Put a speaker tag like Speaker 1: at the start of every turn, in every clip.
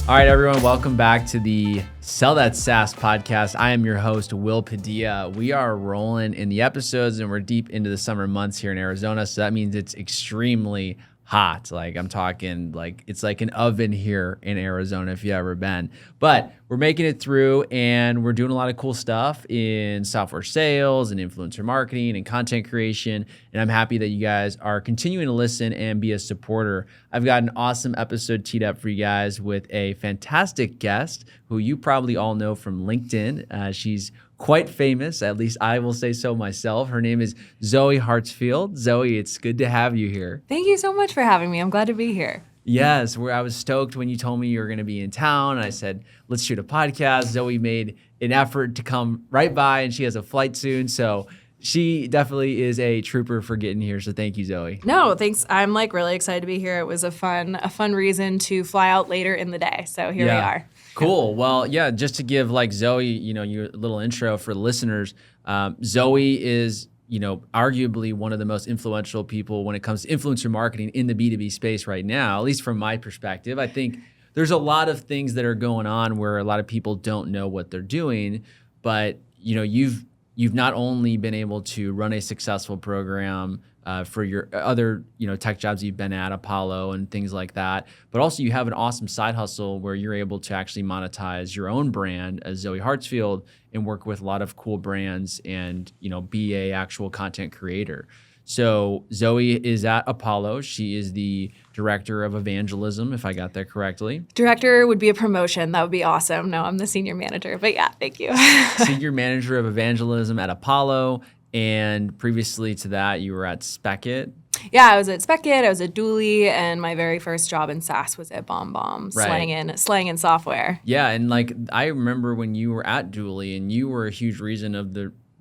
Speaker 1: All right, everyone, welcome back to the Sell That SaaS podcast. I am your host, Will Padilla. We are rolling in the episodes and we're deep into the summer months here in Arizona. So that means it's extremely hot. Like I'm talking like it's like an oven here in Arizona if you've ever been. But we're making it through and we're doing a lot of cool stuff in software sales and influencer marketing and content creation. And I'm happy that you guys are continuing to listen and be a supporter. I've got an awesome episode teed up for you guys with a fantastic guest who you probably all know from LinkedIn. She's quite famous, at least I will say so myself. Her name is Zoë Hartsfield. Zoë, it's good to have you here.
Speaker 2: Thank you so much for having me. I'm glad to be here.
Speaker 1: Yes, I was stoked when you told me you were going to be in town. And I said, let's shoot a podcast. Zoë made an effort to come right by, and she has a flight soon. So she definitely is a trooper for getting here. So thank you, Zoë.
Speaker 2: No, thanks. I'm really excited to be here. It was a fun reason to fly out later in the day. So here we are.
Speaker 1: Cool. Well, yeah, just to give like Zoë, your little intro for the listeners. Zoë is, arguably one of the most influential people when it comes to influencer marketing in the B2B space right now, at least from my perspective. I think there's a lot of things that are going on where a lot of people don't know what they're doing, but you've not only been able to run a successful program for your other tech jobs you've been at, Apollo and things like that, but also you have an awesome side hustle where you're able to actually monetize your own brand as Zoë Hartsfield and work with a lot of cool brands and be a actual content creator. So Zoë is at Apollo. She is the director of evangelism, if I got that correctly.
Speaker 2: Director would be a promotion. That would be awesome. No, I'm the senior manager, but yeah, thank you.
Speaker 1: Senior manager of evangelism at Apollo. And previously to that, you were at Speckit.
Speaker 2: Yeah, I was at Speckit, I was at Dooley, and my very first job in SAAS was at BombBomb,
Speaker 1: Right.
Speaker 2: slang in software.
Speaker 1: Yeah, and like I remember when you were at Dooley, and you were a huge reason of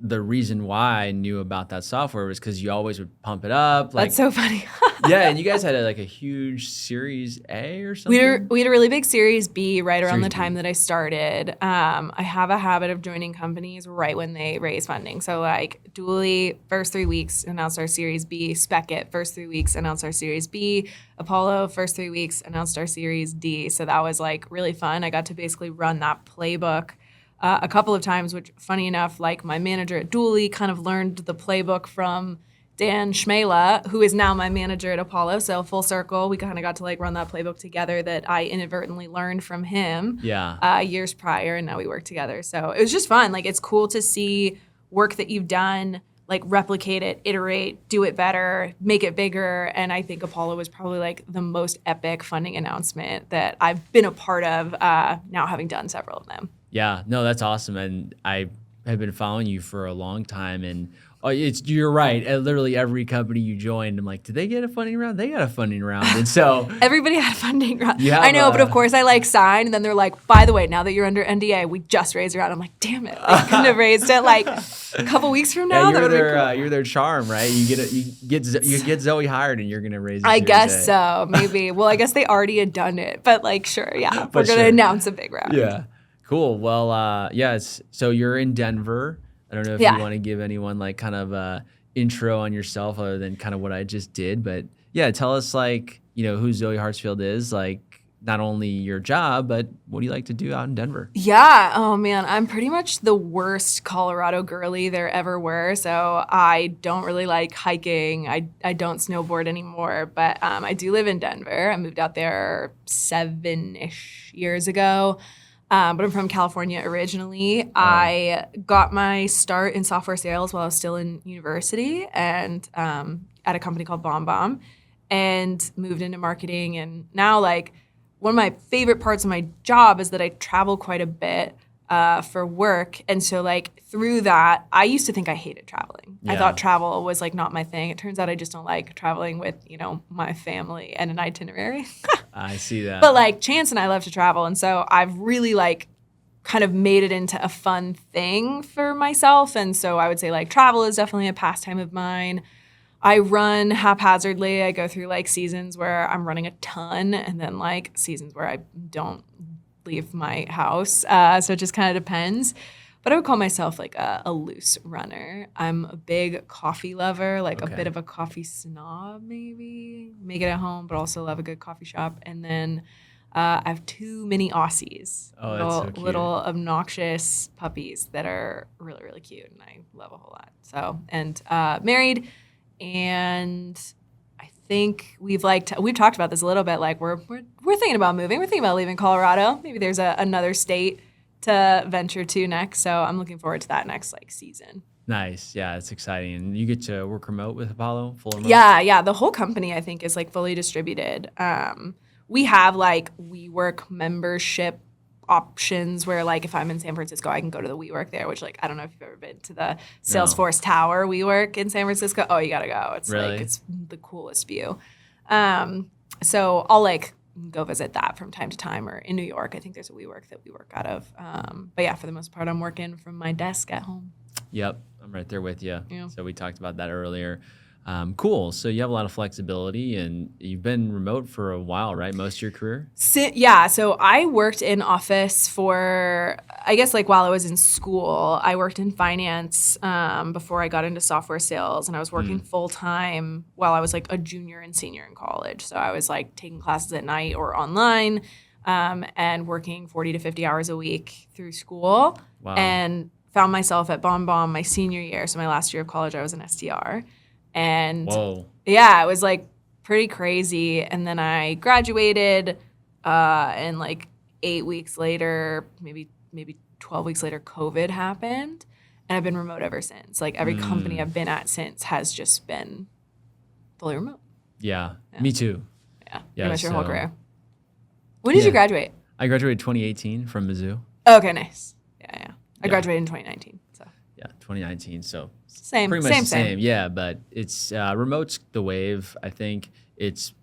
Speaker 1: the reason why I knew about that software was because you always would pump it up.
Speaker 2: That's so funny.
Speaker 1: Yeah, and you guys had a huge Series A or something?
Speaker 2: We had a really big Series B right around
Speaker 1: Series
Speaker 2: the time that I started. I have a habit of joining companies right when they raise funding. So like Dooley, first 3 weeks, announced our Series B. Speckit, first 3 weeks, announced our Series B. Apollo, first 3 weeks, announced our Series D. So that was like really fun. I got to basically run that playbook a couple of times, which funny enough, like my manager at Dooley kind of learned the playbook from Dan Schmela, who is now my manager at Apollo. So full circle, we kind of got to like run that playbook together that I inadvertently learned from him years prior, and now we work together. So it was just fun. Like it's cool to see work that you've done, like replicate it, iterate, do it better, make it bigger. And I think Apollo was probably like the most epic funding announcement that I've been a part of now having done several of them.
Speaker 1: Yeah, no, that's awesome. And I have been following you for a long time. And you're right. At literally every company you joined, I'm like, did they get a funding round? They got a funding round. And so
Speaker 2: everybody had a funding round. I know, but of course I like signed. And then they're like, by the way, now that you're under NDA, we just raised a round. I'm like, damn it. They couldn't have raised it like a couple weeks from now.
Speaker 1: Yeah, you're their charm, right? You get Zoë hired and you're going to raise it.
Speaker 2: I guess so. Maybe. Well, I guess they already had done it. But like, sure. Yeah. We're going to announce a big round.
Speaker 1: Yeah. Cool. Well, so you're in Denver. I don't know if you want to give anyone like kind of a intro on yourself other than kind of what I just did, but yeah, tell us like, who Zoë Hartsfield is, like not only your job, but what do you like to do out in Denver?
Speaker 2: Yeah. Oh man, I'm pretty much the worst Colorado girly there ever were. So I don't really like hiking. I don't snowboard anymore, but I do live in Denver. I moved out there 7-ish years ago. But I'm from California originally. Oh. I got my start in software sales while I was still in university and at a company called BombBomb and moved into marketing. And now like one of my favorite parts of my job is that I travel quite a bit for work. And so like through that, I used to think I hated traveling. Yeah. I thought travel was like not my thing. It turns out I just don't like traveling with, my family and an itinerary.
Speaker 1: I see that.
Speaker 2: But like Chance and I love to travel. And so I've really like kind of made it into a fun thing for myself. And so I would say like travel is definitely a pastime of mine. I run haphazardly. I go through like seasons where I'm running a ton and then like seasons where I don't leave my house. So it just kind of depends. But I would call myself like a loose runner. I'm a big coffee lover, like a bit of a coffee snob maybe. Make it at home, but also love a good coffee shop. And then I have two mini Aussies,
Speaker 1: Oh, that's so cute.
Speaker 2: little obnoxious puppies that are really, really cute, and I love a whole lot. So, and married, and I think we've talked about this a little bit. Like we're thinking about moving. We're thinking about leaving Colorado. Maybe there's another state to venture to next. So I'm looking forward to that next season.
Speaker 1: Nice. Yeah, it's exciting. And you get to work remote with Apollo, full remote?
Speaker 2: Yeah. The whole company, I think, is fully distributed. We have WeWork membership options where if I'm in San Francisco, I can go to the WeWork there, which I don't know if you've ever been to the Salesforce Tower WeWork in San Francisco. Oh, you gotta go. It's
Speaker 1: really?
Speaker 2: It's the coolest view. So I'll go visit that from time to time, or in New York, I think there's a WeWork that we work out of. But yeah, for the most part, I'm working from my desk at home.
Speaker 1: Yep, I'm right there with you.
Speaker 2: Yeah.
Speaker 1: So we talked about that earlier. Cool. So you have a lot of flexibility, and you've been remote for a while, right? Most of your career?
Speaker 2: Yeah. So I worked in office for, I guess, while I was in school. I worked in finance before I got into software sales, and I was working full time while I was a junior and senior in college. So I was taking classes at night or online, and working 40 to 50 hours a week through school.
Speaker 1: Wow.
Speaker 2: And found myself at BombBomb my senior year. So my last year of college, I was an SDR. And
Speaker 1: whoa.
Speaker 2: Yeah, it was pretty crazy. And then I graduated, and 8 weeks later, maybe 12 weeks later, COVID happened. And I've been remote ever since. Every company I've been at since has just been fully remote.
Speaker 1: Yeah. Me too.
Speaker 2: Yeah, pretty much your whole
Speaker 1: so-
Speaker 2: career. When did you graduate?
Speaker 1: I graduated 2018 from Mizzou.
Speaker 2: Okay, nice. Yeah. I graduated in 2019. So
Speaker 1: Yeah, 2019. So
Speaker 2: same,
Speaker 1: pretty much the
Speaker 2: same.
Speaker 1: same. Yeah, but it's remote's the wave. I think it's,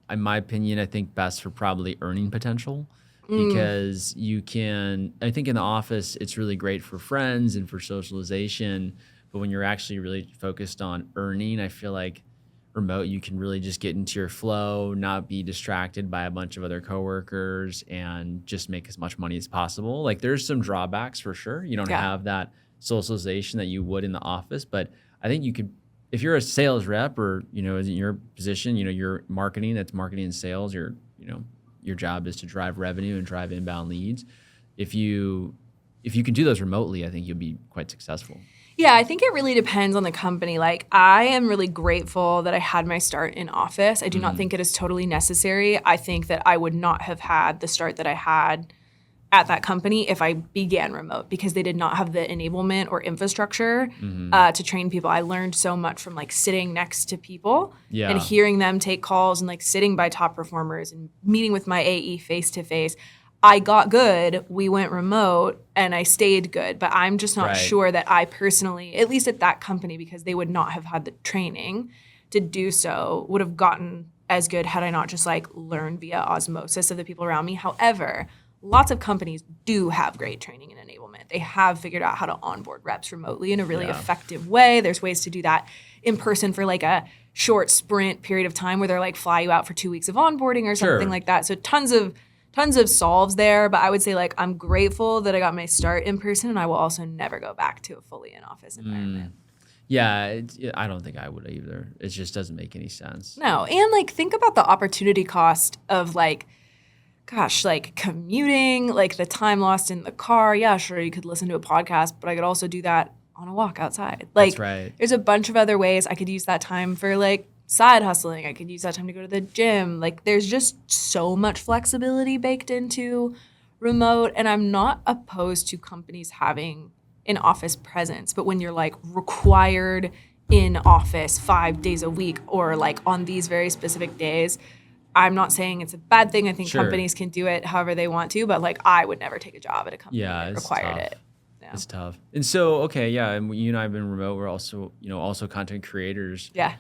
Speaker 1: in my opinion, I think best for probably earning potential, because you can, I think in the office, it's really great for friends and for socialization. But when you're actually really focused on earning, I feel like remote, you can really just get into your flow, not be distracted by a bunch of other coworkers, and just make as much money as possible. There's some drawbacks for sure. You don't have that socialization that you would in the office, but I think you could, if you're a sales rep, or in your position, you're marketing, that's marketing and sales, your job is to drive revenue and drive inbound leads. If you can do those remotely, I think you'll be quite successful.
Speaker 2: Yeah, I think it really depends on the company. I am really grateful that I had my start in office. I do not think it is totally necessary. I think that I would not have had the start that I had at that company if I began remote, because they did not have the enablement or infrastructure to train people. I learned so much from sitting next to people and hearing them take calls, and sitting by top performers and meeting with my AE face to face. I got good, we went remote, and I stayed good. But I'm just not sure that I personally, at least at that company, because they would not have had the training to do so, would have gotten as good had I not just learned via osmosis of the people around me. However, lots of companies do have great training and enablement. They have figured out how to onboard reps remotely in a really effective way. There's ways to do that in person for a short sprint period of time where they're fly you out for 2 weeks of onboarding or something like that. So tons of solves there, but I would say I'm grateful that I got my start in person, and I will also never go back to a fully in-office environment.
Speaker 1: Yeah, I don't think I would either. It just doesn't make any sense.
Speaker 2: No, and think about the opportunity cost of commuting, the time lost in the car. Yeah, sure, you could listen to a podcast, but I could also do that on a walk outside.
Speaker 1: That's right.
Speaker 2: There's a bunch of other ways I could use that time for side hustling. I could use that time to go to the gym. There's just so much flexibility baked into remote, and I'm not opposed to companies having an office presence, but when you're required in office 5 days a week, or on these very specific days, I'm not saying it's a bad thing. I think companies can do it however they want to, but I would never take a job at a company that required it. Yeah.
Speaker 1: It's tough. And so, and you and I have been remote. We're also, also content creators.
Speaker 2: Yeah.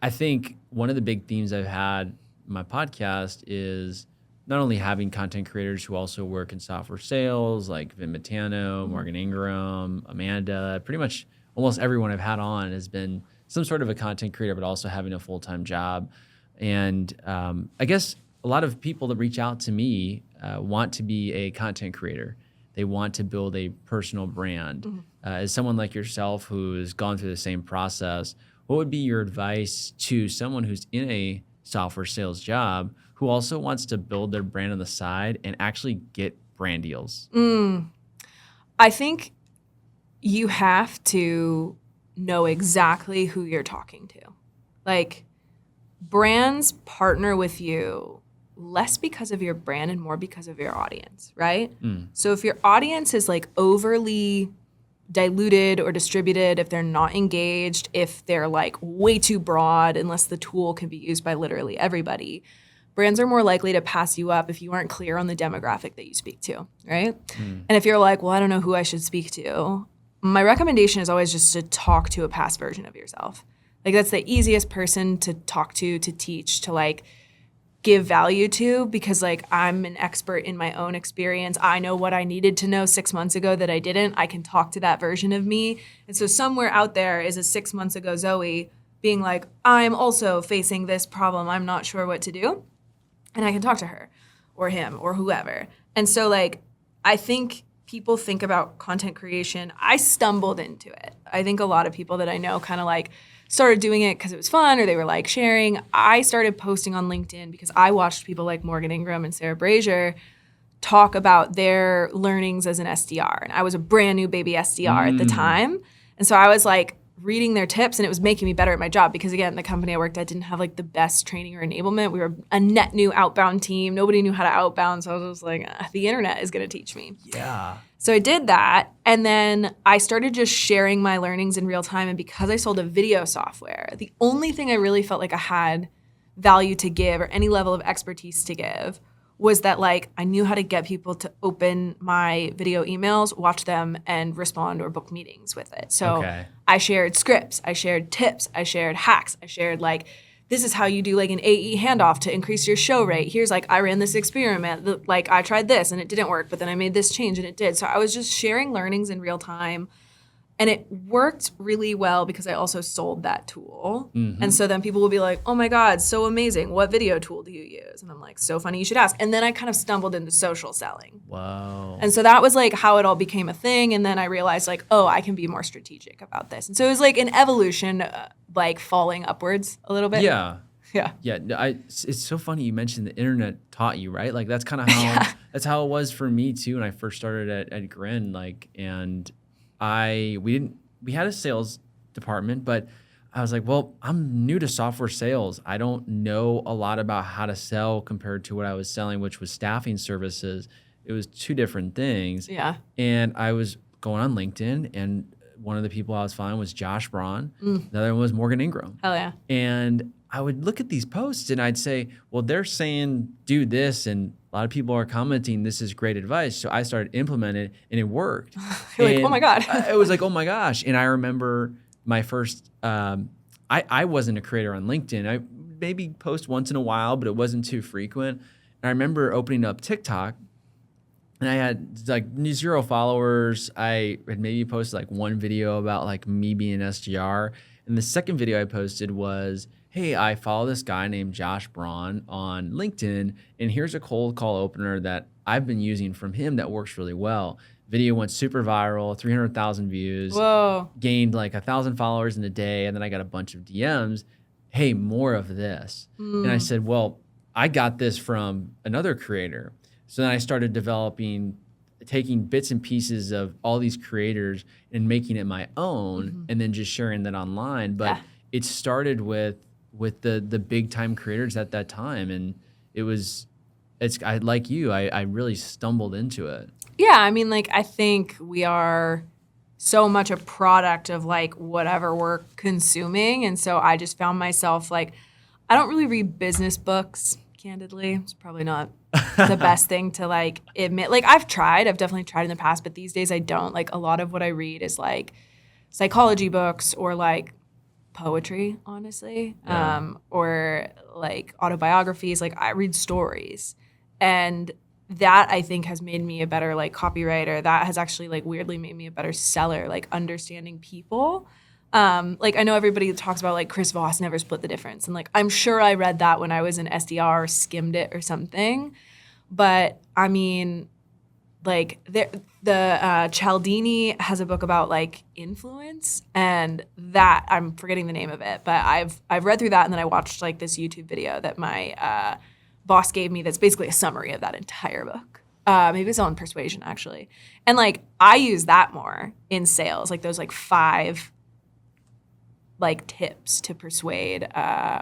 Speaker 1: I think one of the big themes I've had in my podcast is not only having content creators who also work in software sales, like Vin Matano, Morgan Ingram, Amanda. Pretty much almost everyone I've had on has been some sort of a content creator, but also having a full-time job. And I guess a lot of people that reach out to me want to be a content creator. They want to build a personal brand. As someone like yourself who has gone through the same process, what would be your advice to someone who's in a software sales job who also wants to build their brand on the side and actually get brand deals?
Speaker 2: I think you have to know exactly who you're talking to. Like, brands partner with you less because of your brand and more because of your audience, right? So if your audience is like overly diluted or distributed, if they're not engaged, if they're like way too broad, unless the tool can be used by literally everybody, brands are more likely to pass you up if you aren't clear on the demographic that you speak to, right? And if you're like, well, I don't know who I should speak to, my recommendation is always just to talk to a past version of yourself. Like, that's the easiest person to talk to teach, to like give value to, because like I'm an expert in my own experience. I know what I needed to know 6 months ago that I didn't. I can talk to that version of me. And so somewhere out there is a 6 months ago Zoe being like, I'm also facing this problem. I'm not sure what to do. And I can talk to her or him or whoever. And so like, I think people think about content creation. I stumbled into it. I think a lot of people that I know kind of like started doing it because it was fun or they were like sharing. I started posting on LinkedIn because I watched people like Morgan Ingram and Sarah Brazier talk about their learnings as an SDR. And I was a brand new baby SDR at the time. And so I was like reading their tips and it was making me better at my job because again, the company I worked at didn't have like the best training or enablement. We were a net new outbound team. Nobody knew how to outbound. So I was just like, the internet is going to teach me.
Speaker 1: Yeah.
Speaker 2: So I did that, and then I started just sharing my learnings in real time. And because I sold a video software, the only thing I really felt like I had value to give or any level of expertise to give was that like I knew how to get people to open my video emails, watch them, and respond or book meetings with it. So I shared scripts, I shared tips, I shared hacks, I shared like, this is how you do like an AE handoff to increase your show rate. Here's like, I ran this experiment. Like I tried this and it didn't work, but then I made this change and it did. So I was just sharing learnings in real time. And it worked really well because I also sold that tool. And so then people will be like, oh my God, so amazing. What video tool do you use? And I'm like, so funny you should ask. And then I kind of stumbled into social selling.
Speaker 1: Wow.
Speaker 2: And so that was like how it all became a thing. And then I realized like, oh, I can be more strategic about this. And so it was like an evolution, like falling upwards a little bit.
Speaker 1: Yeah.
Speaker 2: Yeah.
Speaker 1: Yeah. It's so funny you mentioned the internet taught you, right? Like that's kind of how, that's how it was for me too when I first started at Grin. Like, and we had a sales department, but I was like, well, I'm new to software sales. I don't know a lot about how to sell compared to what I was selling, which was staffing services. It was two different things.
Speaker 2: Yeah.
Speaker 1: And I was going on LinkedIn, and one of the people I was following was Josh Braun. The other one was Morgan Ingram.
Speaker 2: Hell yeah.
Speaker 1: And I would look at these posts and I'd say, well, they're saying do this, and a lot of people are commenting this is great advice. So I started implementing it and it worked.
Speaker 2: You're like, oh my God.
Speaker 1: It was like, oh my gosh. And I remember my first, I wasn't a creator on LinkedIn. I maybe post once in a while, but it wasn't too frequent. And I remember opening up TikTok and I had like 0 followers. I had maybe posted like one video about like me being an SDR. And the second video I posted was, hey, I follow this guy named Josh Braun on LinkedIn, and here's a cold call opener that I've been using from him that works really well. Video went super viral, 300,000 views.
Speaker 2: Whoa.
Speaker 1: Gained like 1,000 followers in a day, and then I got a bunch of DMs. Hey, more of this. And I said, well, I got this from another creator. So then I started taking bits and pieces of all these creators and making it my own, and then just sharing that online. But it started with the big time creators at that time, and I like you, I really stumbled into it.
Speaker 2: Yeah, I mean, like I think we are so much a product of like whatever we're consuming, and so I just found myself like I don't really read business books, candidly. It's probably not the best thing to like admit. Like I've definitely tried in the past, but these days I don't. Like a lot of what I read is like psychology books or like poetry, honestly, or like autobiographies. Like I read stories, and that I think has made me a better like copywriter. That has actually like weirdly made me a better seller, like understanding people. Like I know everybody talks about like Chris Voss never split the difference, and like I'm sure I read that when I was an SDR or skimmed it or something, but I mean like the Cialdini has a book about like influence, and that I'm forgetting the name of it, but I've read through that, and then I watched like this YouTube video that my boss gave me that's basically a summary of that entire book. Maybe it's on persuasion actually, and like I use that more in sales, like those like 5 like tips to persuade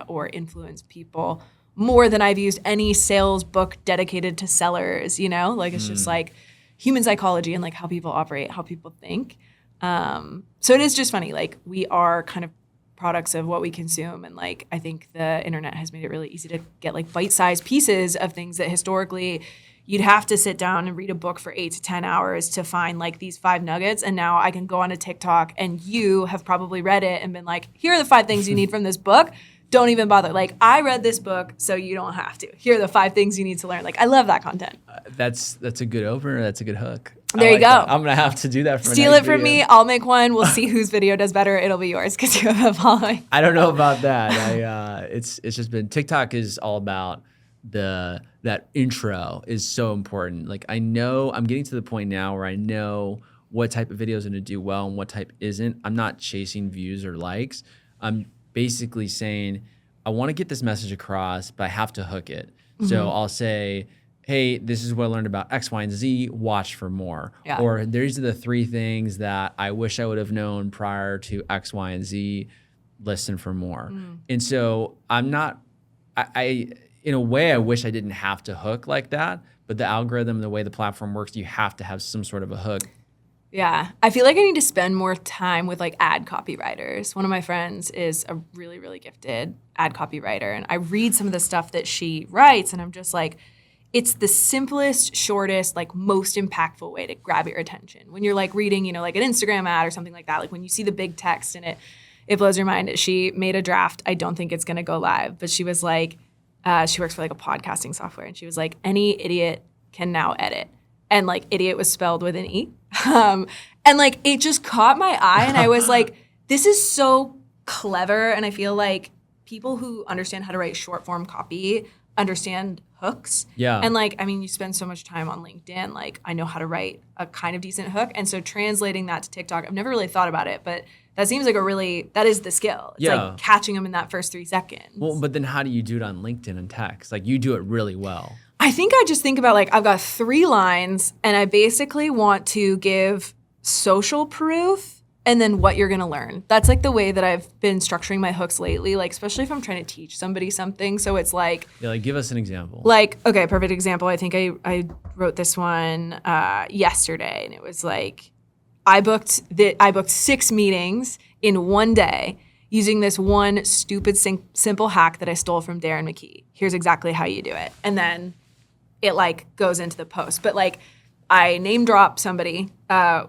Speaker 2: or influence people more than I've used any sales book dedicated to sellers. You know, like it's just like human psychology and like how people operate, how people think. So it is just funny. Like we are kind of products of what we consume. And like, I think the internet has made it really easy to get like bite-sized pieces of things that historically you'd have to sit down and read a book for 8 to 10 hours to find like these 5 nuggets. And now I can go on a TikTok and you have probably read it and been like, here are the 5 things you need from this book. Don't even bother. Like, I read this book, so you don't have to. Here are the 5 things you need to learn. Like, I love that content.
Speaker 1: That's a good opener. That's a good hook.
Speaker 2: There you go.
Speaker 1: That. I'm going to have to do that for
Speaker 2: Steal it from me. I'll make one. We'll see whose video does better. It'll be yours because you have a following.
Speaker 1: I don't know about that. It's just been, TikTok is all about that intro is so important. Like, I know I'm getting to the point now where I know what type of video is going to do well and what type isn't. I'm not chasing views or likes. I'm basically saying, I want to get this message across, but I have to hook it. Mm-hmm. So I'll say, hey, this is what I learned about X, Y, and Z, watch for more. Yeah. Or these are the 3 things that I wish I would have known prior to X, Y, and Z, listen for more. And so I'm not, I in a way, I wish I didn't have to hook like that, but the algorithm, the way the platform works, you have to have some sort of a hook.
Speaker 2: Yeah. I feel like I need to spend more time with like ad copywriters. One of my friends is a really, really gifted ad copywriter, and I read some of the stuff that she writes, and I'm just like, it's the simplest, shortest, like most impactful way to grab your attention. When you're like reading, you know, like an Instagram ad or something like that, like when you see the big text in it, it blows your mind. She made a draft. I don't think it's going to go live, but she was like, she works for like a podcasting software, and she was like, any idiot can now edit. And like idiot was spelled with an E. And like it just caught my eye, and I was like, this is so clever. And I feel like people who understand how to write short form copy understand hooks. Yeah. And like, I mean, you spend so much time on LinkedIn, like I know how to write a kind of decent hook. And so translating that to TikTok, I've never really thought about it, but that seems like that is the skill. It's like catching them in that first 3 seconds.
Speaker 1: Well, but then how do you do it on LinkedIn and text? Like you do it really well.
Speaker 2: I think I just think about like, I've got 3 lines and I basically want to give social proof and then what you're going to learn. That's like the way that I've been structuring my hooks lately, like especially if I'm trying to teach somebody something. So it's like,
Speaker 1: yeah, like give us an example.
Speaker 2: Like, okay, perfect example. I think I wrote this one yesterday, and it was like, I booked 6 meetings in one day using this one stupid simple hack that I stole from Darren McKee. Here's exactly how you do it. And then it like goes into the post. But like I name drop somebody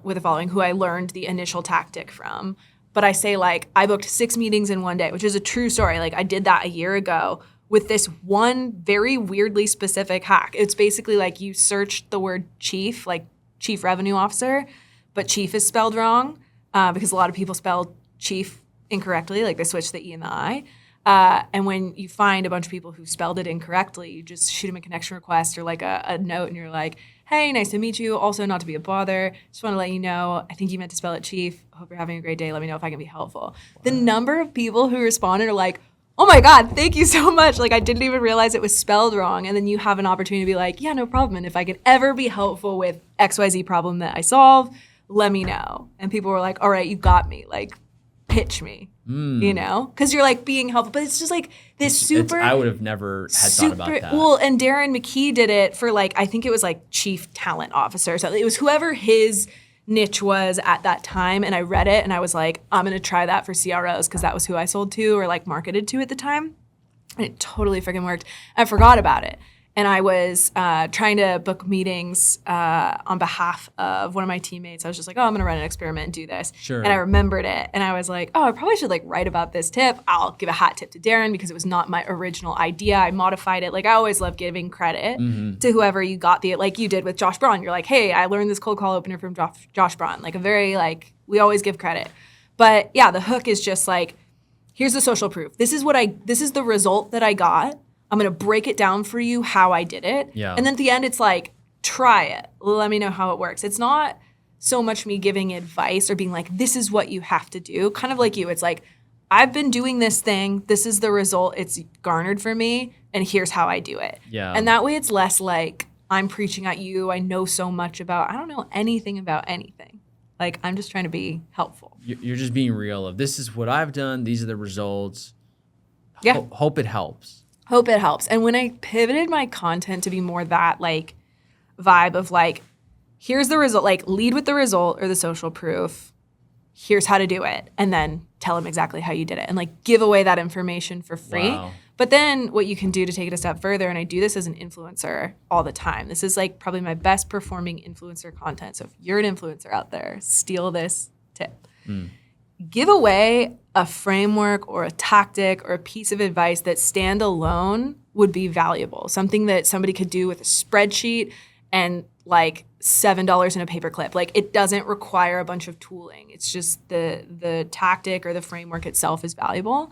Speaker 2: with a following who I learned the initial tactic from. But I say like, I booked 6 meetings in one day, which is a true story. Like I did that a year ago with this one very weirdly specific hack. It's basically like you search the word chief, like chief revenue officer, but chief is spelled wrong because a lot of people spell chief incorrectly, like they switch the E and the I. And when you find a bunch of people who spelled it incorrectly, you just shoot them a connection request or like a note, and you're like, hey, nice to meet you. Also, not to be a bother, just want to let you know, I think you meant to spell it chief. Hope you're having a great day. Let me know if I can be helpful. Wow. The number of people who responded are like, oh my God, thank you so much. Like I didn't even realize it was spelled wrong. And then you have an opportunity to be like, yeah, no problem. And if I could ever be helpful with XYZ problem that I solve, let me know. And people were like, all right, you got me. Like, pitch me, you know? Because you're like being helpful. But it's just like this super...
Speaker 1: I would have never had thought about that.
Speaker 2: Well, and Darren McKee did it for like, I think it was like chief talent officer. So it was whoever his niche was at that time. And I read it and I was like, I'm going to try that for CROs because that was who I sold to or like marketed to at the time. And it totally freaking worked. I forgot about it. And I was trying to book meetings on behalf of one of my teammates. I was just like, oh, I'm going to run an experiment and do this. Sure. And I remembered it. And I was like, oh, I probably should like write about this tip. I'll give a hat tip to Darren because it was not my original idea. I modified it. Like I always love giving credit to whoever you got like you did with Josh Braun. You're like, hey, I learned this cold call opener from Josh Braun. Like a very like, we always give credit. But yeah, the hook is just like, here's the social proof. This is the result that I got. I'm going to break it down for you how I did it. Yeah. And then at the end, it's like, try it. Let me know how it works. It's not so much me giving advice or being like, this is what you have to do. Kind of like you. It's like, I've been doing this thing. This is the result it's garnered for me. And here's how I do it.
Speaker 1: Yeah.
Speaker 2: And that way it's less like I'm preaching at you. I know so much about, I don't know anything about anything. Like, I'm just trying to be helpful.
Speaker 1: You're just being real of, this is what I've done. These are the results.
Speaker 2: Yeah.
Speaker 1: Hope it helps.
Speaker 2: Hope it helps. And when I pivoted my content to be more that like vibe of like, here's the result, like lead with the result or the social proof. Here's how to do it. And then tell them exactly how you did it and like give away that information for free.
Speaker 1: Wow.
Speaker 2: But then what you can do to take it a step further, and I do this as an influencer all the time. This is like probably my best performing influencer content. So if you're an influencer out there, steal this tip. Give away a framework or a tactic or a piece of advice that standalone would be valuable. Something that somebody could do with a spreadsheet and like $7 in a paperclip. Like, it doesn't require a bunch of tooling. It's just the tactic or the framework itself is valuable.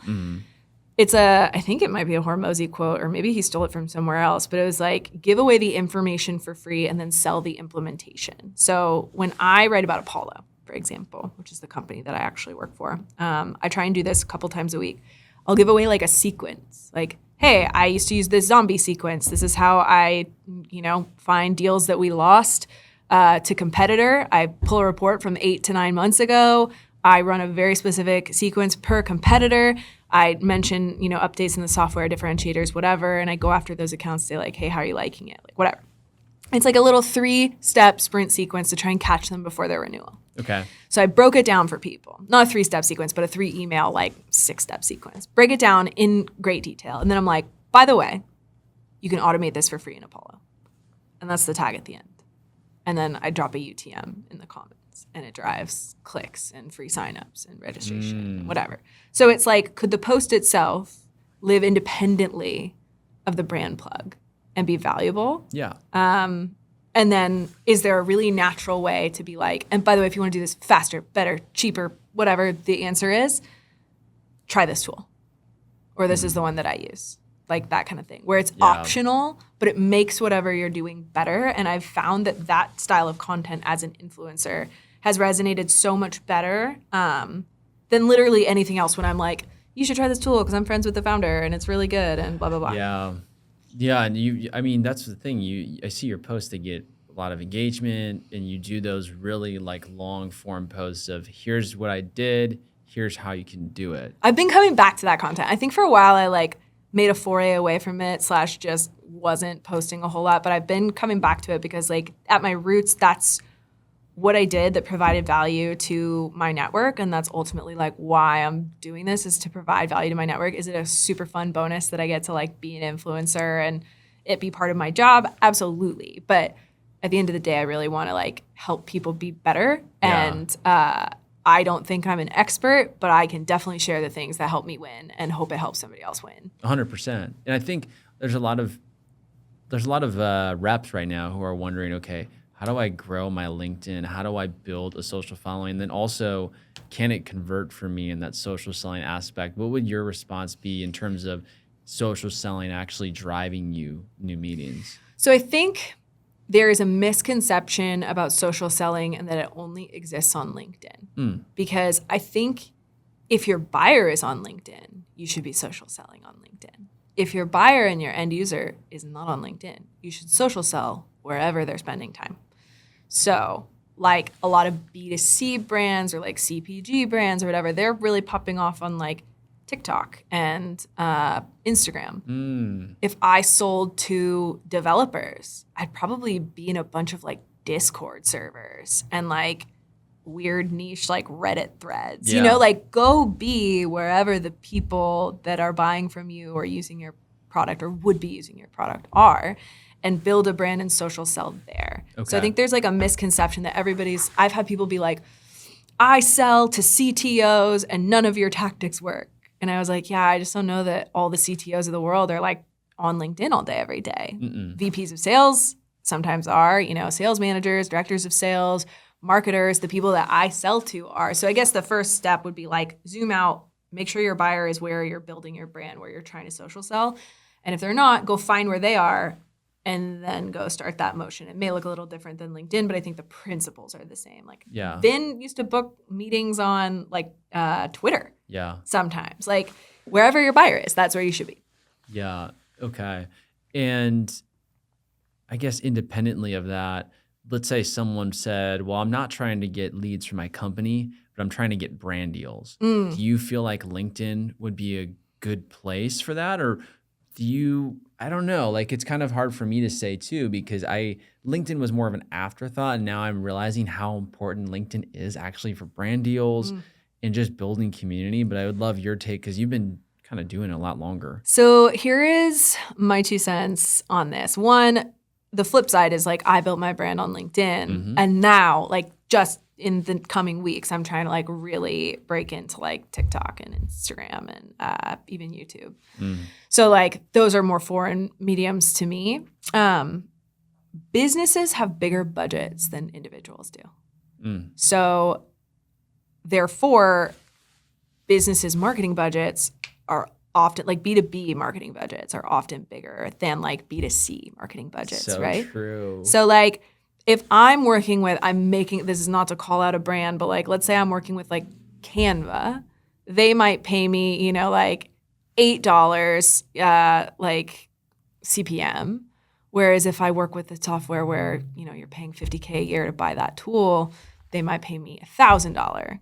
Speaker 2: It's I think it might be a Hormozy quote, or maybe he stole it from somewhere else, but it was like, give away the information for free and then sell the implementation. So when I write about Apollo, for example, which is the company that I actually work for, I try and do this a couple times a week. I'll give away like a sequence, like, hey, I used to use this zombie sequence. This is how I, find deals that we lost to competitor. I pull a report from 8 to 9 months ago. I run a very specific sequence per competitor. I mention, updates in the software, differentiators, whatever, and I go after those accounts, say like, hey, how are you liking it? Like, whatever. It's like a little 3-step sprint sequence to try and catch them before their renewal.
Speaker 1: Okay.
Speaker 2: So I broke it down for people. Not a 3-step sequence, but a 3-email, like 6-step sequence. Break it down in great detail. And then I'm like, by the way, you can automate this for free in Apollo. And that's the tag at the end. And then I drop a UTM in the comments, and it drives clicks and free signups and registration and whatever. So it's like, could the post itself live independently of the brand plug and be valuable?
Speaker 1: Yeah.
Speaker 2: And then is there a really natural way to be like, and by the way, if you want to do this faster, better, cheaper, whatever the answer is, try this tool. Or this is the one that I use. Like that kind of thing, where it's optional, but it makes whatever you're doing better. And I've found that style of content as an influencer has resonated so much better than literally anything else when I'm like, you should try this tool because I'm friends with the founder and it's really good and blah, blah, blah.
Speaker 1: Yeah. Yeah, and that's the thing. I see your posts, they get a lot of engagement, and you do those really like long form posts of, here's what I did, here's how you can do it.
Speaker 2: I've been coming back to that content. I think for a while I like made a foray away from it / just wasn't posting a whole lot, but I've been coming back to it because like at my roots, that's what I did that provided value to my network. And that's ultimately like why I'm doing this, is to provide value to my network. Is it a super fun bonus that I get to like be an influencer and it be part of my job? Absolutely. But at the end of the day, I really want to like help people be better.
Speaker 1: Yeah.
Speaker 2: And I don't think I'm an expert, but I can definitely share the things that help me win and hope it helps somebody else win.
Speaker 1: 100%. And I think there's a lot of reps right now who are wondering, okay, how do I grow my LinkedIn? How do I build a social following? And then also, can it convert for me in that social selling aspect? What would your response be in terms of social selling actually driving you new meetings?
Speaker 2: So I think there is a misconception about social selling and that it only exists on LinkedIn. Because I think if your buyer is on LinkedIn, you should be social selling on LinkedIn. If your buyer and your end user is not on LinkedIn, you should social sell wherever they're spending time. So like a lot of B2C brands or like CPG brands or whatever, they're really popping off on like TikTok and Instagram. If I sold to developers, I'd probably be in a bunch of like Discord servers and like weird niche like Reddit threads.
Speaker 1: Yeah.
Speaker 2: Like go be wherever the people that are buying from you or using your product or would be using your product are, and build a brand and social sell there.
Speaker 1: Okay.
Speaker 2: So I think there's like a misconception that I've had people be like, I sell to CTOs and none of your tactics work. And I was like, yeah, I just don't know that all the CTOs of the world are like on LinkedIn all day, every day. VPs of sales sometimes are, sales managers, directors of sales, marketers, the people that I sell to are. So I guess the first step would be like zoom out, make sure your buyer is where you're building your brand, where you're trying to social sell. And if they're not, go find where they are and then go start that motion. It may look a little different than LinkedIn, but I think the principles are the same. Like Vin used to book meetings on like Twitter.
Speaker 1: Yeah.
Speaker 2: Sometimes, like wherever your buyer is, that's where you should be.
Speaker 1: Yeah. Okay. And I guess independently of that, let's say someone said, well, I'm not trying to get leads for my company, but I'm trying to get brand deals. Do you feel like LinkedIn would be a good place for that? Or I don't know, like it's kind of hard for me to say too, because LinkedIn was more of an afterthought. And now I'm realizing how important LinkedIn is actually for brand deals and just building community. But I would love your take because you've been kind of doing it a lot longer.
Speaker 2: So here is my 2 cents on this. One, the flip side is like I built my brand on LinkedIn and now like just in the coming weeks, I'm trying to like really break into like TikTok and Instagram and even YouTube. So like those are more foreign mediums to me. Businesses have bigger budgets than individuals do. So therefore, businesses' marketing budgets are often like B2B marketing budgets are often bigger than like B2C marketing budgets,
Speaker 1: so
Speaker 2: right?
Speaker 1: True.
Speaker 2: So like if I'm working with, this is not to call out a brand, but like let's say I'm working with like Canva, they might pay me, like $8 like CPM. Whereas if I work with the software where, you're paying $50K a year to buy that tool, they might pay me $1,000,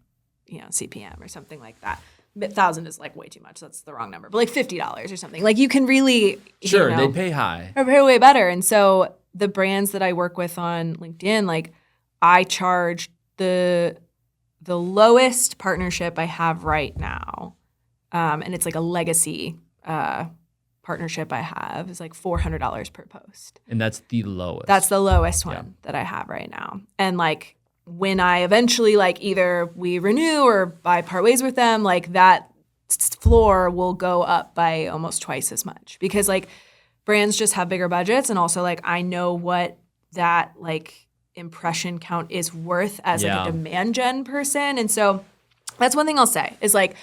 Speaker 2: CPM or something like that. 1,000 is like way too much. That's the wrong number. But like $50 or something. Like you can really
Speaker 1: they pay high.
Speaker 2: Or pay way better. And so the brands that I work with on LinkedIn, like I charge the lowest partnership I have right now, and it's like a legacy partnership I have is like $400 per post.
Speaker 1: And that's the lowest.
Speaker 2: That's the lowest one that I have right now. And like when I eventually like either we renew or I part ways with them, like that floor will go up by almost twice as much because like brands just have bigger budgets. And also like I know what that like impression count is worth as like a demand gen person. And so that's one thing I'll say is like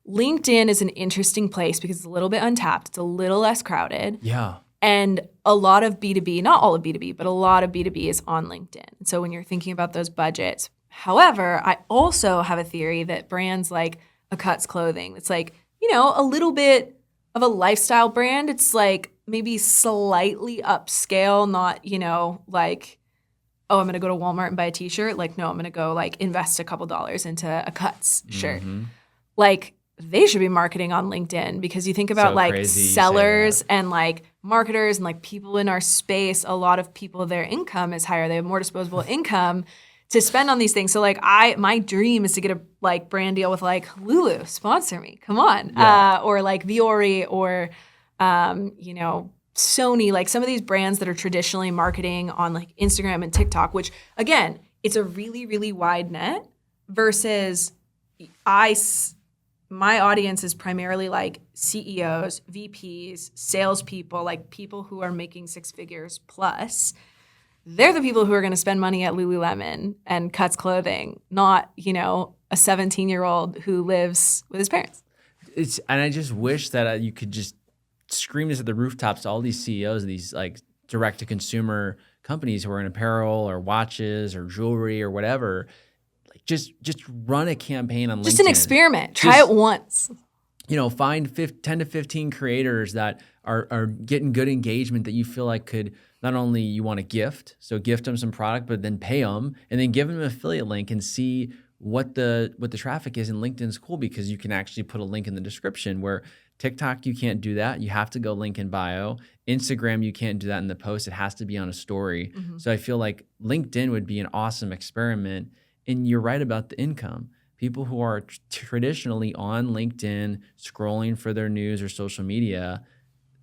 Speaker 2: LinkedIn is an interesting place because it's a little bit untapped. It's a little less crowded.
Speaker 1: Yeah.
Speaker 2: And a lot of B2B, not all of B2B, but a lot of B2B is on LinkedIn. So when you're thinking about those budgets, however, I also have a theory that brands like a Cuts Clothing, it's like, a little bit of a lifestyle brand. It's like maybe slightly upscale, not, like, oh, I'm going to go to Walmart and buy a t-shirt. Like, no, I'm going to go like invest a couple dollars into a Cuts shirt. Like, they should be marketing on LinkedIn because you think about like sellers and like marketers and like people in our space, a lot of people, their income is higher. They have more disposable income to spend on these things. So like my dream is to get a like brand deal with like Lulu, sponsor me, come on. Or like Viore or, Sony, like some of these brands that are traditionally marketing on like Instagram and TikTok, which again, it's a really, really wide net versus my audience is primarily like CEOs, VPs, salespeople, like people who are making 6 figures plus. They're the people who are going to spend money at Lululemon and Cuts Clothing, not, a 17-year-old who lives with his parents.
Speaker 1: And I just wish that you could just scream this at the rooftops to all these CEOs of these like direct-to-consumer companies who are in apparel or watches or jewelry or whatever. Just run a campaign on LinkedIn.
Speaker 2: Just an experiment. Try it once.
Speaker 1: Find 10 to 15 creators that are getting good engagement that you feel like could not only you want to gift, so gift them some product, but then pay them and then give them an affiliate link and see what the traffic is. And LinkedIn's cool because you can actually put a link in the description where TikTok, you can't do that. You have to go link in bio. Instagram, you can't do that in the post. It has to be on a story. So I feel like LinkedIn would be an awesome experiment. And you're right about the income. People who are traditionally on LinkedIn, scrolling for their news or social media,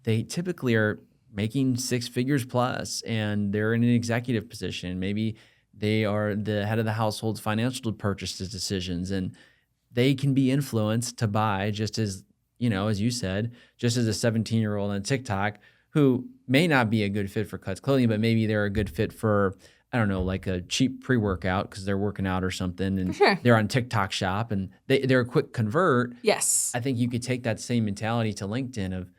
Speaker 1: they typically are making 6 figures plus, and they're in an executive position. Maybe they are the head of the household's financial purchases decisions, and they can be influenced to buy just as, as you said, just as a 17-year-old on TikTok who may not be a good fit for Cuts Clothing, but maybe they're a good fit for, I don't know, like a cheap pre-workout because they're working out or something, and they're on TikTok Shop and they're a quick convert.
Speaker 2: Yes.
Speaker 1: I think you could take that same mentality to LinkedIn of,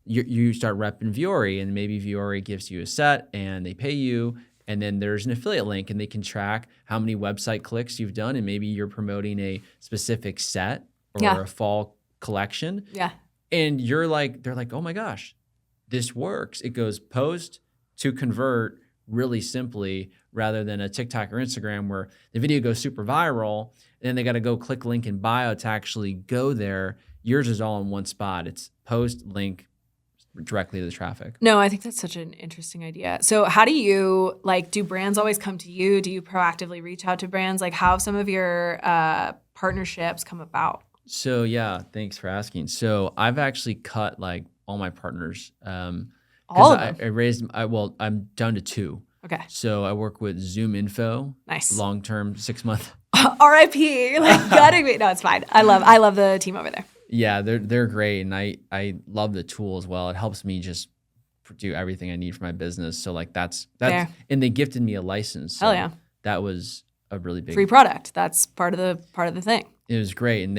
Speaker 1: you start repping Vuori, and maybe Vuori gives you a set and they pay you. And then there's an affiliate link, and they can track how many website clicks you've done. And maybe you're promoting a specific set or a fall collection.
Speaker 2: Yeah.
Speaker 1: And they're like, oh my gosh, this works. It goes post to convert really simply, rather than a TikTok or Instagram where the video goes super viral and then they got to go click link in bio to actually go there. Yours is all in one spot. It's post, link, directly to the traffic.
Speaker 2: No, I think that's such an interesting idea. So how do you, do brands always come to you? Do you proactively reach out to brands? Like, how have some of your partnerships come about?
Speaker 1: So yeah, thanks for asking. So I've actually cut like all my partners.
Speaker 2: All of them?
Speaker 1: I'm down to 2.
Speaker 2: Okay.
Speaker 1: So I work with Zoom Info.
Speaker 2: Nice.
Speaker 1: Long-term, 6 month.
Speaker 2: RIP. Like, gutting me. No, it's fine. I love the team over there.
Speaker 1: Yeah, they're great, and I love the tool as well. It helps me just do everything I need for my business. So like that's
Speaker 2: Fair.
Speaker 1: And they gifted me a license. So
Speaker 2: Hell yeah.
Speaker 1: That was a really big
Speaker 2: free product. That's part of the thing.
Speaker 1: It was great, and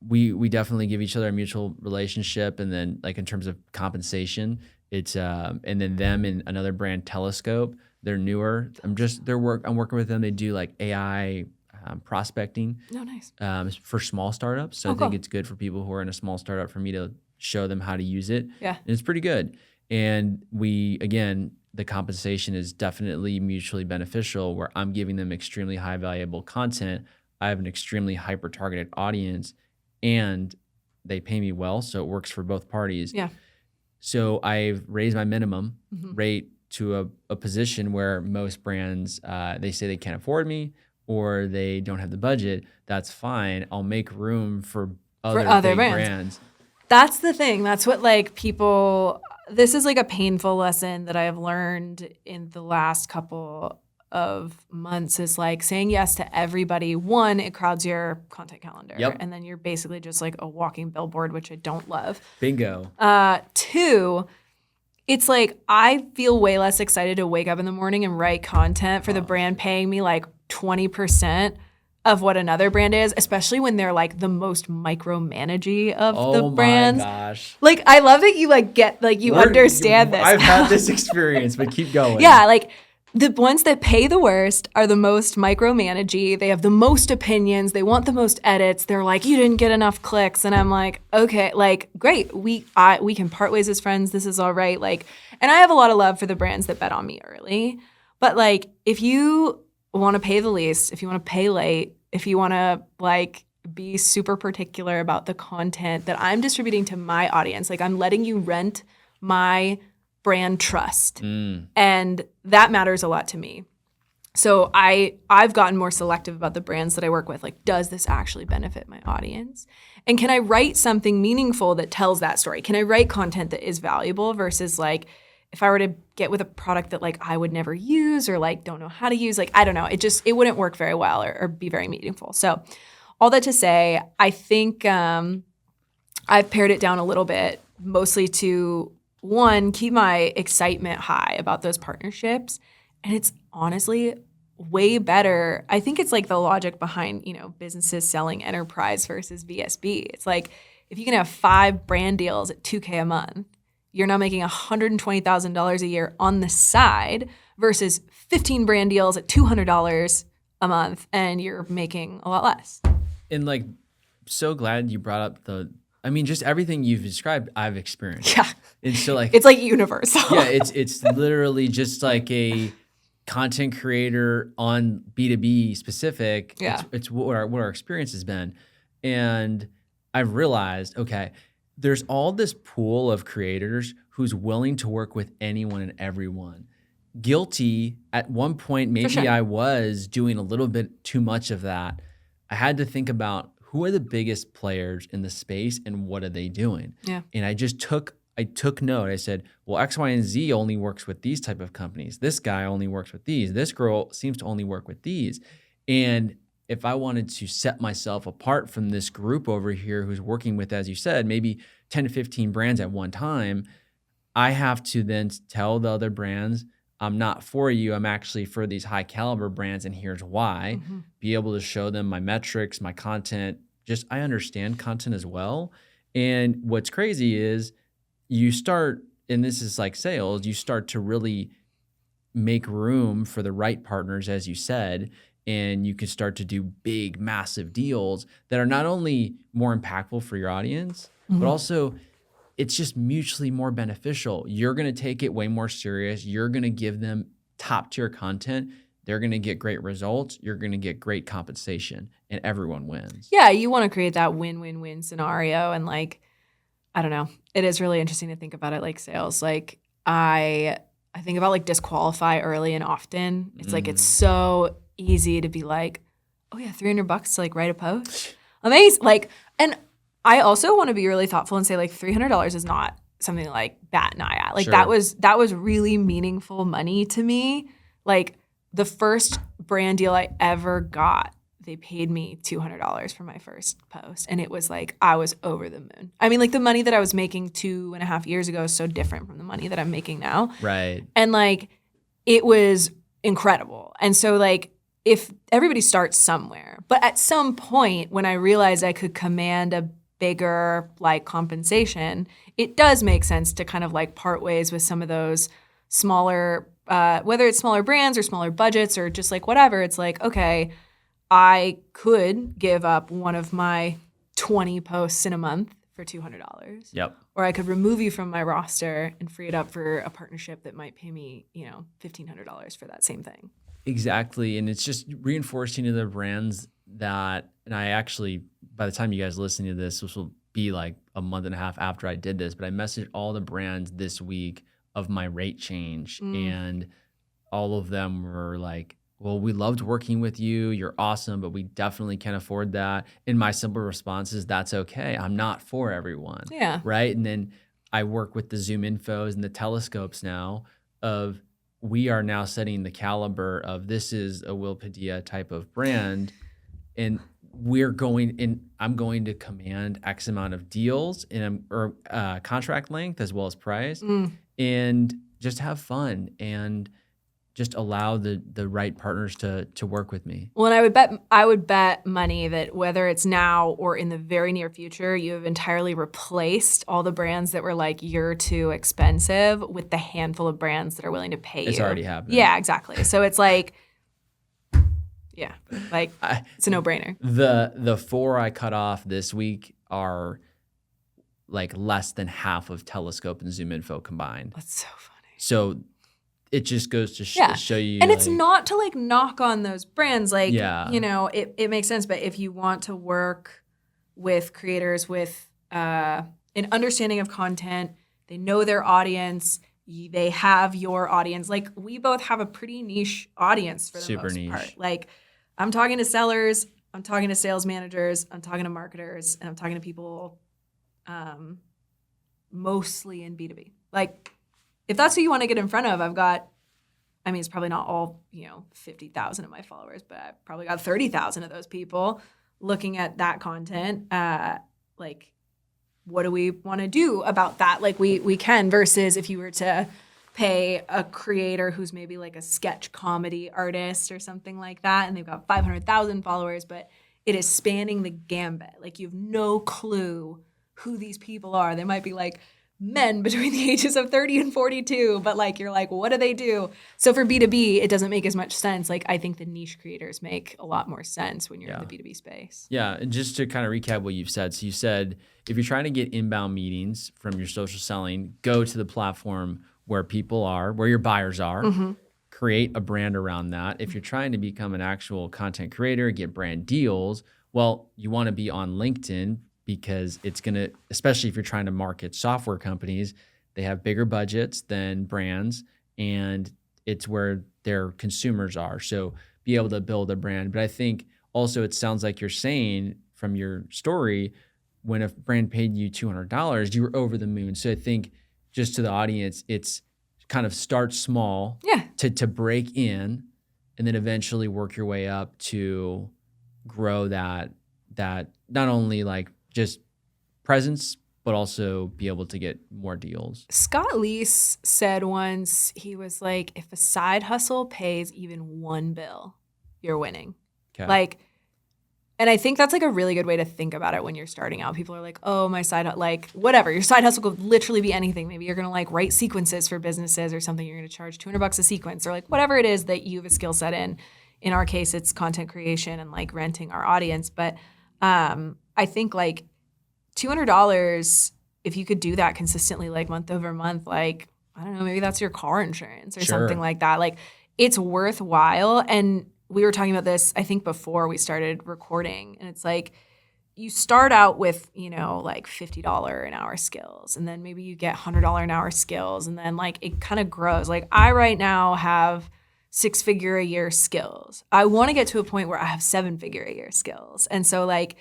Speaker 1: we definitely give each other a mutual relationship, and then like in terms of compensation, it's and then them and another brand, Telescope. They're newer. I'm working with them. They do like AI. Prospecting.
Speaker 2: Oh, nice.
Speaker 1: For small startups. So I think it's good for people who are in a small startup for me to show them how to use it.
Speaker 2: Yeah.
Speaker 1: And it's pretty good. And the compensation is definitely mutually beneficial, where I'm giving them extremely high valuable content. I have an extremely hyper targeted audience, and they pay me well. So it works for both parties.
Speaker 2: Yeah.
Speaker 1: So I've raised my minimum rate to a position where most brands, they say they can't afford me, or they don't have the budget. That's fine. I'll make room for other big brands.
Speaker 2: That's the thing. That's what this is like a painful lesson that I have learned in the last couple of months, is like saying yes to everybody. One, it crowds your content calendar.
Speaker 1: Yep.
Speaker 2: And then you're basically just like a walking billboard, which I don't love.
Speaker 1: Bingo.
Speaker 2: 2, it's like I feel way less excited to wake up in the morning and write content for the brand paying me like 20% of what another brand is, especially when they're like the most micromanagey of the brands.
Speaker 1: Oh my gosh.
Speaker 2: Like, I love that you understand this.
Speaker 1: I've had this experience, but keep going.
Speaker 2: Yeah, like the ones that pay the worst are the most micromanagey. They have the most opinions. They want the most edits. They're like, you didn't get enough clicks. And I'm like, okay, like, great. We can part ways as friends. This is all right. Like, and I have a lot of love for the brands that bet on me early. But like, if you want to pay the least, if you want to pay late, if you want to like be super particular about the content that I'm distributing to my audience, like I'm letting you rent my brand trust. And that matters a lot to me. So I've gotten more selective about the brands that I work with. Like, does this actually benefit my audience? And can I write something meaningful that tells that story? Can I write content that is valuable versus like, if I were to get with a product that like I would never use or like don't know how to use, like, I don't know, it wouldn't work very well or be very meaningful. So all that to say, I think I've pared it down a little bit, mostly to, one, keep my excitement high about those partnerships. And it's honestly way better. I think it's like the logic behind, businesses selling enterprise versus VSB. It's like, if you can have 5 brand deals at $2K a month, you're now making $120,000 a year on the side versus 15 brand deals at $200 a month, and you're making a lot less.
Speaker 1: And like, so glad you brought up just everything you've described, I've experienced.
Speaker 2: Yeah.
Speaker 1: And so like,
Speaker 2: it's like universal.
Speaker 1: Yeah, it's literally just like a content creator on B2B specific.
Speaker 2: Yeah.
Speaker 1: It's what our experience has been. And I've realized, okay, there's all this pool of creators who's willing to work with anyone and everyone. Guilty at one point, maybe
Speaker 2: sure.
Speaker 1: I was doing a little bit too much of that. I had to think about who are the biggest players in the space and what are they doing?
Speaker 2: Yeah.
Speaker 1: And I took note. I said, well, X, Y, and Z only works with these type of companies. This guy only works with these. This girl seems to only work with these. And if I wanted to set myself apart from this group over here who's working with, as you said, maybe 10 to 15 brands at one time, I have to then tell the other brands, I'm not for you. I'm actually for these high caliber brands, and here's why. Mm-hmm. Be able to show them my metrics, my content. I understand content as well. And what's crazy is you start, and this is like sales, you start to really make room for the right partners, as you said, and you can start to do big, massive deals that are not only more impactful for your audience, but also it's just mutually more beneficial. You're going to take it way more serious. You're going to give them top tier content. They're going to get great results. You're going to get great compensation, and everyone wins.
Speaker 2: Yeah, you want to create that win-win-win scenario. And like, I don't know, it is really interesting to think about it like sales. Like I think about like disqualify early and often. It's like, it's so easy to be like, oh yeah, $300 to like write a post. Amazing. Like, and I also want to be really thoughtful and say like $300 is not something to like bat an eye at. Like that was really meaningful money to me. Like the first brand deal I ever got, they paid me $200 for my first post. And it was like, I was over the moon. I mean, like the money that I was making 2.5 years ago is so different from the money that I'm making now.
Speaker 1: Right.
Speaker 2: And like, it was incredible. And so like, if everybody starts somewhere, but at some point when I realized I could command a bigger like compensation, it does make sense to kind of like part ways with some of those smaller, whether it's smaller brands or smaller budgets or just like whatever. It's like, okay, I could give up one of my 20 posts in a month for $200.
Speaker 1: Yep.
Speaker 2: Or I could remove you from my roster and free it up for a partnership that might pay me, $1,500 for that same thing.
Speaker 1: Exactly. And it's just reinforcing to the brands that, and I actually, by the time you guys listen to this will be like a month and a half after I did this, but I messaged all the brands this week of my rate change. And all of them were like, well, we loved working with you. You're awesome, but we definitely can't afford that. And my simple response is, that's okay. I'm not for everyone.
Speaker 2: Yeah.
Speaker 1: Right. And then I work with the Zoom infos and the telescopes now of, we are now setting the caliber of, this is a Will Padilla type of brand. And I'm going to command X amount of deals or contract length as well as price, and just have fun and just allow the right partners to work with me.
Speaker 2: Well, and I would bet money that whether it's now or in the very near future, you have entirely replaced all the brands that were like, you're too expensive, with the handful of brands that are willing to pay you.
Speaker 1: It's already happening.
Speaker 2: Yeah, exactly. So it's like, yeah, like it's a no-brainer.
Speaker 1: The 4 I cut off this week are like less than half of Telescope and Zoom Info combined.
Speaker 2: That's so funny.
Speaker 1: So it just goes to show you.
Speaker 2: And
Speaker 1: like,
Speaker 2: it's not to like knock on those brands. Like,
Speaker 1: Yeah.
Speaker 2: It makes sense. But if you want to work with creators with an understanding of content, they know their audience, they have your audience. Like we both have a pretty niche audience for the
Speaker 1: Super
Speaker 2: most
Speaker 1: niche.
Speaker 2: part. Like I'm talking to sellers, I'm talking to sales managers, I'm talking to marketers, and I'm talking to people mostly in B2B. Like if that's who you want to get in front of, it's probably not all, 50,000 of my followers, but I've probably got 30,000 of those people looking at that content. Like, what do we want to do about that? Like we can, versus if you were to pay a creator who's maybe like a sketch comedy artist or something like that, and they've got 500,000 followers, but it is spanning the gambit. Like you have no clue who these people are. They might be like men between the ages of 30 and 42, but like you're like, what do they do? So for B2B, it doesn't make as much sense. Like I think the niche creators make a lot more sense when you're in the B2B space.
Speaker 1: Yeah, and just to kind of recap what you've said. So you said if you're trying to get inbound meetings from your social selling, go to the platform where people are, where your buyers are. Create a brand around that. If you're trying to become an actual content creator, get brand deals, well, you want to be on LinkedIn, because it's going to, especially if you're trying to market software companies, they have bigger budgets than brands, and it's where their consumers are. So be able to build a brand. But I think also it sounds like you're saying from your story, when a brand paid you $200, you were over the moon. So I think just to the audience, it's kind of start small to break in, and then eventually work your way up to grow that not only like just presence, but also be able to get more deals.
Speaker 2: Scott Leese said once, he was like, if a side hustle pays even one bill, you're winning.
Speaker 1: Okay.
Speaker 2: Like And I think that's like a really good way to think about it when you're starting out. People are like, oh, my side, like whatever. Your side hustle could literally be anything. Maybe you're going to like write sequences for businesses or something. You're going to charge $200 a sequence or like whatever it is that you have a skill set in. In our case, it's content creation and like renting our audience. But I think like $200, if you could do that consistently, like month over month, like, I don't know, maybe that's your car insurance or something like that. Like it's worthwhile. And we were talking about this, I think, before we started recording. And it's like you start out with, you know, like $50 an hour skills. And then maybe you get $100 an hour skills. And then like it kind of grows. Like I right now have 6-figure a year skills. I want to get to a point where I have 7-figure a year skills. And so like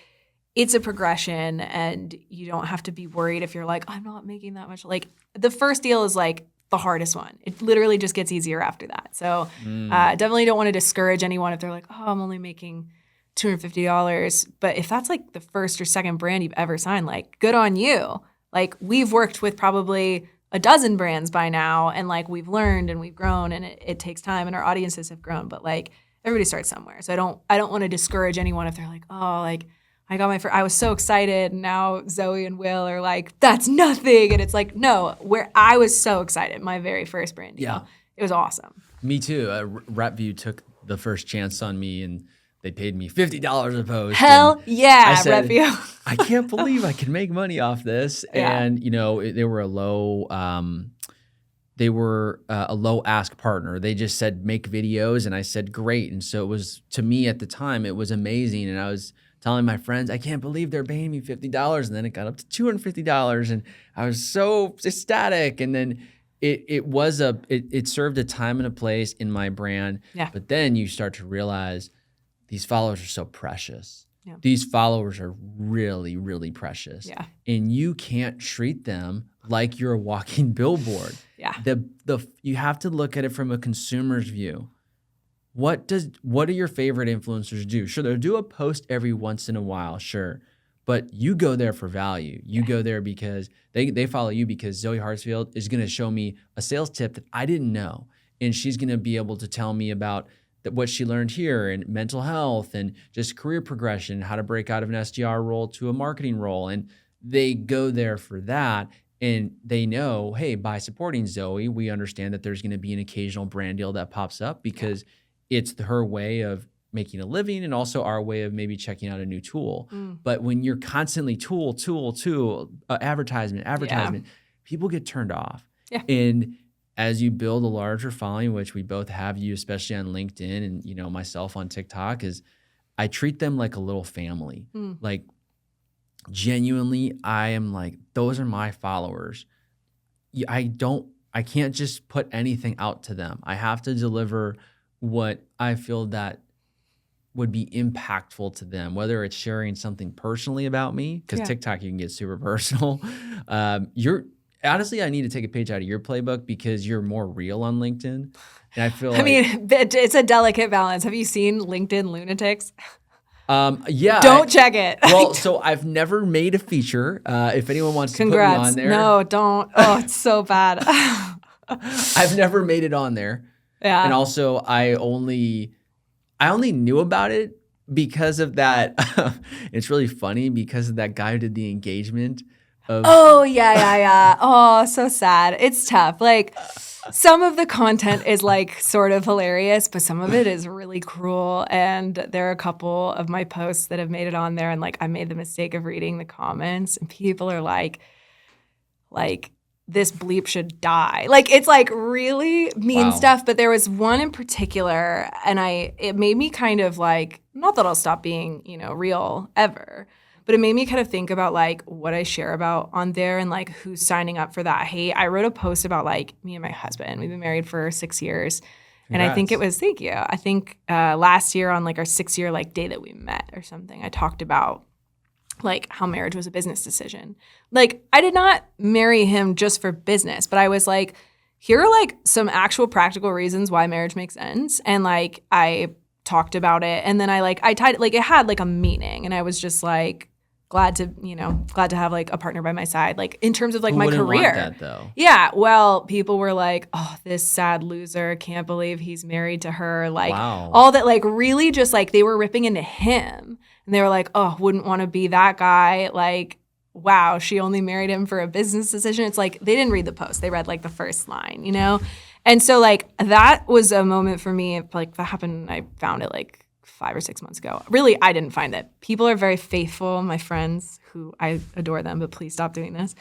Speaker 2: it's a progression and you don't have to be worried if you're like, I'm not making that much. Like the first deal is like the hardest one. It literally just gets easier after that. So definitely don't want to discourage anyone if they're like, oh, I'm only making $250. But if that's like the first or second brand you've ever signed, like good on you. Like we've worked with probably a dozen brands by now and like we've learned and we've grown and it takes time and our audiences have grown. But like everybody starts somewhere. So I don't want to discourage anyone if they're like, oh, like I got I was so excited. And now Zoe and Will are like, that's nothing. And it's like, no, where I was so excited. My very first brand deal. It was awesome.
Speaker 1: Me too. RepView took the first chance on me and they paid me $50 a post.
Speaker 2: Hell yeah,
Speaker 1: I said,
Speaker 2: RepView.
Speaker 1: I can't believe I can make money off this.
Speaker 2: Yeah.
Speaker 1: And, you know, they were a low ask partner. They just said, make videos. And I said, great. And so it was, to me at the time, it was amazing. And I was telling my friends, I can't believe they're paying me $50. And then it got up to $250. And I was so ecstatic. And then it served a time and a place in my brand.
Speaker 2: Yeah.
Speaker 1: But then you start to realize these followers are so precious.
Speaker 2: Yeah.
Speaker 1: These followers are really, really precious.
Speaker 2: Yeah.
Speaker 1: And you can't treat them like you're a walking billboard.
Speaker 2: Yeah.
Speaker 1: You have to look at it from a consumer's view. What do your favorite influencers do? Sure, they'll do a post every once in a while, sure. But you go there for value. You go there because they follow you because Zoë Hartsfield is going to show me a sales tip that I didn't know. And she's going to be able to tell me about what she learned here and mental health and just career progression, how to break out of an SDR role to a marketing role. And they go there for that. And they know, hey, by supporting Zoë, we understand that there's going to be an occasional brand deal that pops up because it's her way of making a living and also our way of maybe checking out a new tool. But when you're constantly tool, advertisement, people get turned off. Yeah. And as you build a larger following, which we both have, you especially on LinkedIn and, you know, myself on TikTok, is I treat them like a little family. Like genuinely, I am like, those are my followers. I can't just put anything out to them. I have to deliver what I feel that would be impactful to them, whether it's sharing something personally about me, because TikTok, you can get super personal. Honestly, I need to take a page out of your playbook because you're more real on LinkedIn. And I feel
Speaker 2: it's a delicate balance. Have you seen LinkedIn lunatics?
Speaker 1: Yeah.
Speaker 2: Don't check it.
Speaker 1: Well, so I've never made a feature. If anyone wants to put me on there.
Speaker 2: No, don't. Oh, it's so bad.
Speaker 1: I've never made it on there. Yeah. And also I only knew about it because of that. It's really funny because of that guy who did the engagement.
Speaker 2: Oh, yeah. Oh, so sad. It's tough. Like some of the content is like sort of hilarious, but some of it is really cruel. And there are a couple of my posts that have made it on there. And like I made the mistake of reading the comments and people are like, this bleep should die. Like it's like really mean stuff. But there was one in particular and it made me kind of like, not that I'll stop being, you know, real ever, but it made me kind of think about like what I share about on there and like who's signing up for that hate. I wrote a post about like me and my husband. We've been married for 6 years. Congrats. And I think it was, thank you. I think last year on like our 6-year like day that we met or something, I talked about like how marriage was a business decision. Like I did not marry him just for business, but I was like, here are like some actual practical reasons why marriage makes sense. And like I talked about it and then I tied it, like it had like a meaning and I was just like glad to have like a partner by my side, like in terms of like
Speaker 1: Who
Speaker 2: my
Speaker 1: wouldn't
Speaker 2: career.
Speaker 1: want that though?
Speaker 2: Yeah. Well, people were like, oh, this sad loser, can't believe he's married to her. Like
Speaker 1: Wow.
Speaker 2: all that, like really just like they were ripping into him. And they were like, oh, wouldn't want to be that guy. Like, wow, she only married him for a business decision. It's like, they didn't read the post. They read like the first line, you know? And so like that was a moment for me. Like that happened, I found it like 5 or 6 months ago. Really, I didn't find it. People are very faithful. My friends, who I adore them, but please stop doing this,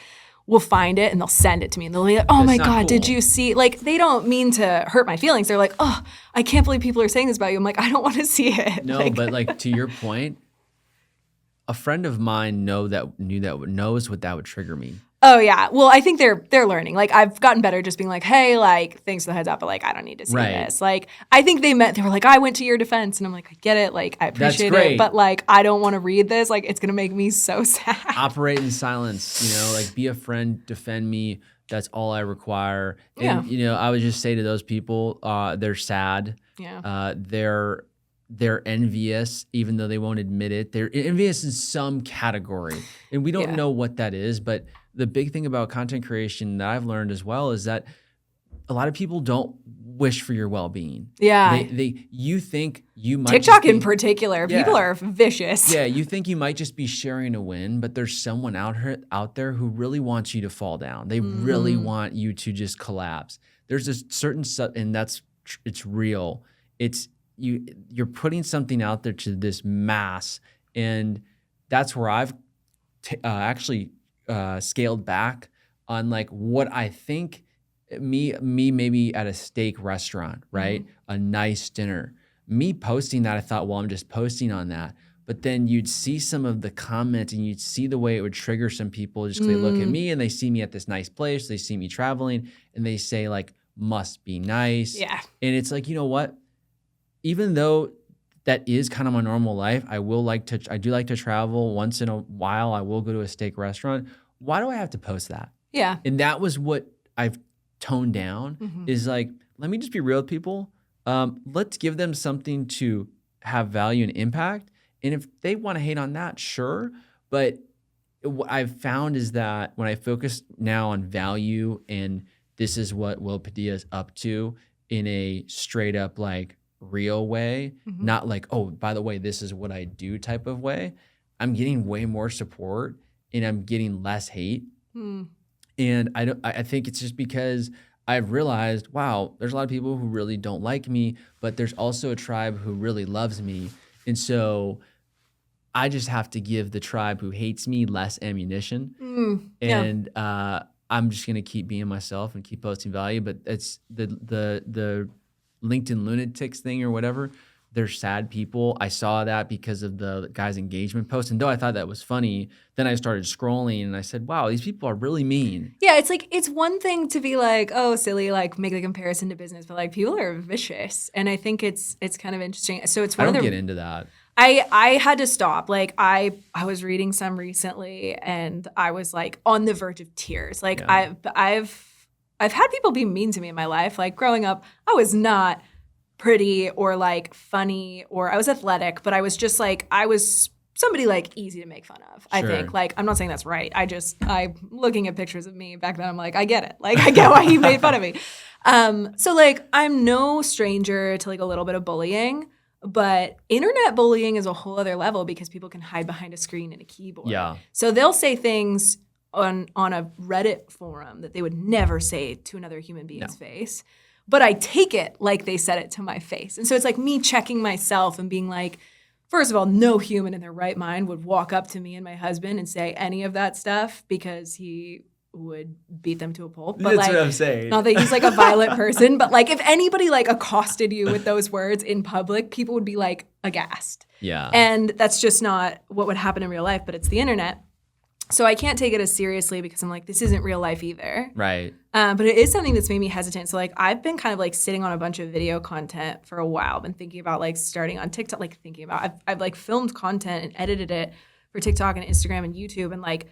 Speaker 2: will find it and they'll send it to me. And they'll be like, oh my God,
Speaker 1: cool.
Speaker 2: did you see? Like, they don't mean to hurt my feelings. They're like, oh, I can't believe people are saying this about you. I'm like, I don't want to see it.
Speaker 1: No,
Speaker 2: like,
Speaker 1: but like to your point, a friend of mine knows what that would trigger me.
Speaker 2: oh yeah. Well, I think they're learning. Like I've gotten better just being like, hey, like thanks for the heads up, but like I don't need to see
Speaker 1: Right.
Speaker 2: this. Like I think they were like, I went to your defense, and I'm like, I get it. Like I appreciate
Speaker 1: great.
Speaker 2: it, but like I don't want to read this. Like it's gonna make me so sad.
Speaker 1: Operate in silence, like be a friend, defend me. That's all I require. And
Speaker 2: Yeah.
Speaker 1: I would just say to those people, they're sad.
Speaker 2: Yeah.
Speaker 1: They're envious, even though they won't admit it. They're envious in some category, and we don't know what that is. But the big thing about content creation that I've learned as well is that a lot of people don't wish for your well-being.
Speaker 2: Yeah.
Speaker 1: You think you might
Speaker 2: TikTok in particular,
Speaker 1: Yeah.
Speaker 2: people are vicious.
Speaker 1: Yeah, you think you might just be sharing a win, but there's someone out there who really wants you to fall down. They really want you to just collapse. There's a certain and it's real. It's you're putting something out there to this mass, and that's where I've actually scaled back on like what I think me maybe at a steak restaurant, right? A nice dinner. Me posting that, I thought, well, I'm just posting on that. But then you'd see some of the comments and you'd see the way it would trigger some people just because they look at me and they see me at this nice place, they see me traveling, and they say like, must be nice.
Speaker 2: Yeah.
Speaker 1: And it's like, you know what? Even though that is kind of my normal life, I do like to travel once in a while. I will go to a steak restaurant. Why do I have to post that?
Speaker 2: Yeah.
Speaker 1: And that was what I've toned down is like, let me just be real with people. Let's give them something to have value and impact. And if they want to hate on that, sure. But what I've found is that when I focus now on value and this is what Will Padilla is up to in a straight up like real way, not like, oh, by the way, this is what I do type of way, I'm getting way more support and I'm getting less hate. And I think it's just because I've realized, wow, there's a lot of people who really don't like me, but there's also a tribe who really loves me. And so I just have to give the tribe who hates me less ammunition. And I'm just going to keep being myself and keep posting value. But it's the LinkedIn lunatics thing or whatever. They're sad people. I saw that because of the guy's engagement post. And though I thought that was funny, then I started scrolling and I said, wow, these people are really mean.
Speaker 2: Yeah, it's like, it's one thing to be like, oh, silly, like make the comparison to business, but like people are vicious. And I think it's kind of interesting. So it's one
Speaker 1: I
Speaker 2: of
Speaker 1: don't
Speaker 2: the,
Speaker 1: get into that.
Speaker 2: I had to stop. Like I was reading some recently and I was like on the verge of tears. Like I've had people be mean to me in my life. Like growing up, I was not pretty or like funny or I was athletic, but I was just like, I was somebody like easy to make fun of. I think like, I'm not saying that's right. I'm looking at pictures of me back then. I'm like, I get it. Like I get why he made fun of me. So like I'm no stranger to like a little bit of bullying, but internet bullying is a whole other level because people can hide behind a screen and a keyboard.
Speaker 1: Yeah.
Speaker 2: So they'll say things on a Reddit forum that they would never say to another human being's face. But I take it like they said it to my face. And so it's like me checking myself and being like, first of all, no human in their right mind would walk up to me and my husband and say any of that stuff because he would beat them to a pulp. But
Speaker 1: That's
Speaker 2: like,
Speaker 1: what I'm saying.
Speaker 2: not that he's like a violent person, but like if anybody like accosted you with those words in public, people would be like aghast.
Speaker 1: Yeah.
Speaker 2: And that's just not what would happen in real life, but it's the internet. So I can't take it as seriously because I'm like, this isn't real life either.
Speaker 1: Right.
Speaker 2: But it is something that's made me hesitant. So like I've been kind of like sitting on a bunch of video content for a while. Been thinking about like starting on TikTok, like thinking about I've like filmed content and edited it for TikTok and Instagram and YouTube. And like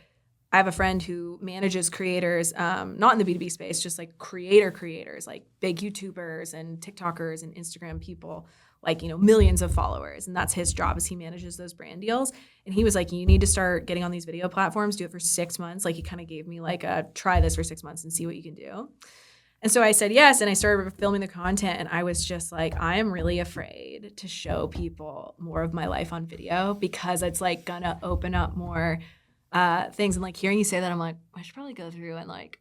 Speaker 2: I have a friend who manages creators, not in the B2B space, just like creators, like big YouTubers and TikTokers and Instagram people like, millions of followers. And that's his job, is he manages those brand deals. And he was like, you need to start getting on these video platforms, do it for 6 months. Like, he kind of gave me like a try this for 6 months and see what you can do. And so I said yes, and I started filming the content, and I was just like, I am really afraid to show people more of my life on video, because it's like gonna open up more things. And like, hearing you say that, I'm like, I should probably go through and like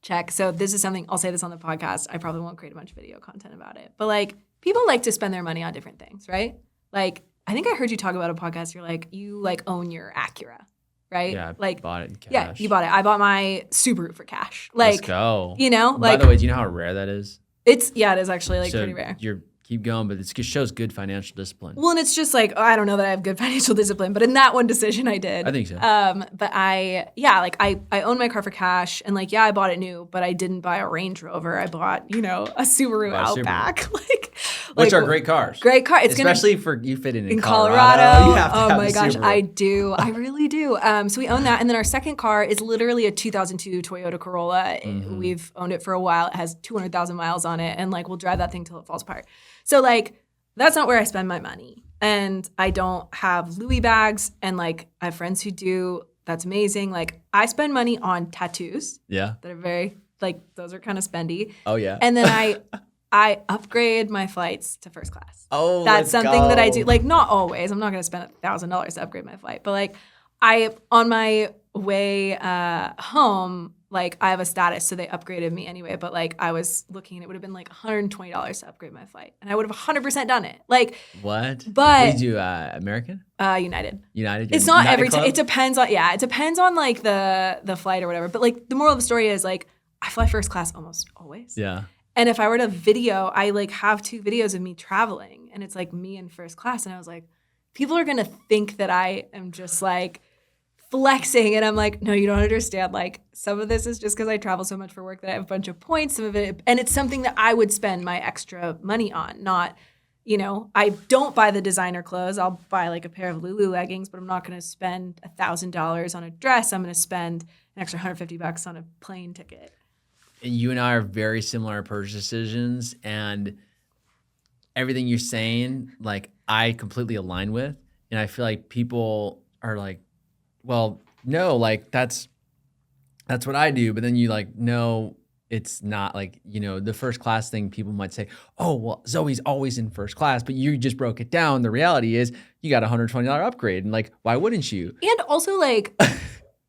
Speaker 2: check. So this is something, I'll say this on the podcast, I probably won't create a bunch of video content about it. But like, people like to spend their money on different things, right? Like, I think I heard you talk about a podcast, you're like, you like own your Acura. Right?
Speaker 1: Yeah,
Speaker 2: like,
Speaker 1: bought it in cash.
Speaker 2: Yeah, you bought it. I bought my Subaru for cash. Like,
Speaker 1: let's go.
Speaker 2: Like,
Speaker 1: by the way, do you know how rare that is?
Speaker 2: It is actually like pretty rare.
Speaker 1: Keep going, but it shows good financial discipline.
Speaker 2: Well, and it's just like, I don't know that I have good financial discipline, but in that one decision I did.
Speaker 1: I think so.
Speaker 2: But I own my car for cash, and like, I bought it new, but I didn't buy a Range Rover. I bought, a Subaru Outback.
Speaker 1: Which are great cars.
Speaker 2: Great car. It's
Speaker 1: especially for you fitting in
Speaker 2: Colorado.
Speaker 1: You have to have
Speaker 2: my gosh,
Speaker 1: Subaru.
Speaker 2: I do. I really do. So we own that, and then our second car is literally a 2002 Toyota Corolla.
Speaker 1: Mm-hmm.
Speaker 2: We've owned it for a while. It has 200,000 miles on it, and like, we'll drive that thing till it falls apart. So like, that's not where I spend my money. And I don't have Louis bags, and like, I have friends who do. That's amazing. Like, I spend money on tattoos.
Speaker 1: Yeah.
Speaker 2: That are very, like, those are kind of spendy.
Speaker 1: Oh yeah.
Speaker 2: And then I upgrade my flights to first class.
Speaker 1: Oh,
Speaker 2: that's something that I do. Like, not always. I'm not going to spend $1,000 to upgrade my flight, but like, on my way home, like, I have a status, so they upgraded me anyway. But like, I was looking, and it would have been like $120 to upgrade my flight, and I would have 100% done it. Like,
Speaker 1: what?
Speaker 2: But
Speaker 1: what do you do? American?
Speaker 2: United.
Speaker 1: United.
Speaker 2: It's not
Speaker 1: United
Speaker 2: every time.
Speaker 1: Club?
Speaker 2: It depends on it depends on like the flight or whatever. But like, the moral of the story is like, I fly first class almost always.
Speaker 1: Yeah.
Speaker 2: And if I were to video, I like have 2 videos of me traveling, and it's like me in first class. And I was like, people are gonna think that I am just like flexing. And I'm like, no, you don't understand. Like, some of this is just because I travel so much for work that I have a bunch of points. Some of it, and it's something that I would spend my extra money on. Not, I don't buy the designer clothes. I'll buy like a pair of Lulu leggings, but I'm not gonna spend $1,000 on a dress. I'm gonna spend an extra $150 on a plane ticket.
Speaker 1: And you and I are very similar in purchase decisions, and everything you're saying, like, I completely align with. And I feel like people are like, well, no, like, that's what I do. But then you like, no, it's not. Like, the first class thing, people might say, oh, well, Zoe's always in first class, but you just broke it down. The reality is you got a $120 upgrade, and like, why wouldn't you?
Speaker 2: And also, like,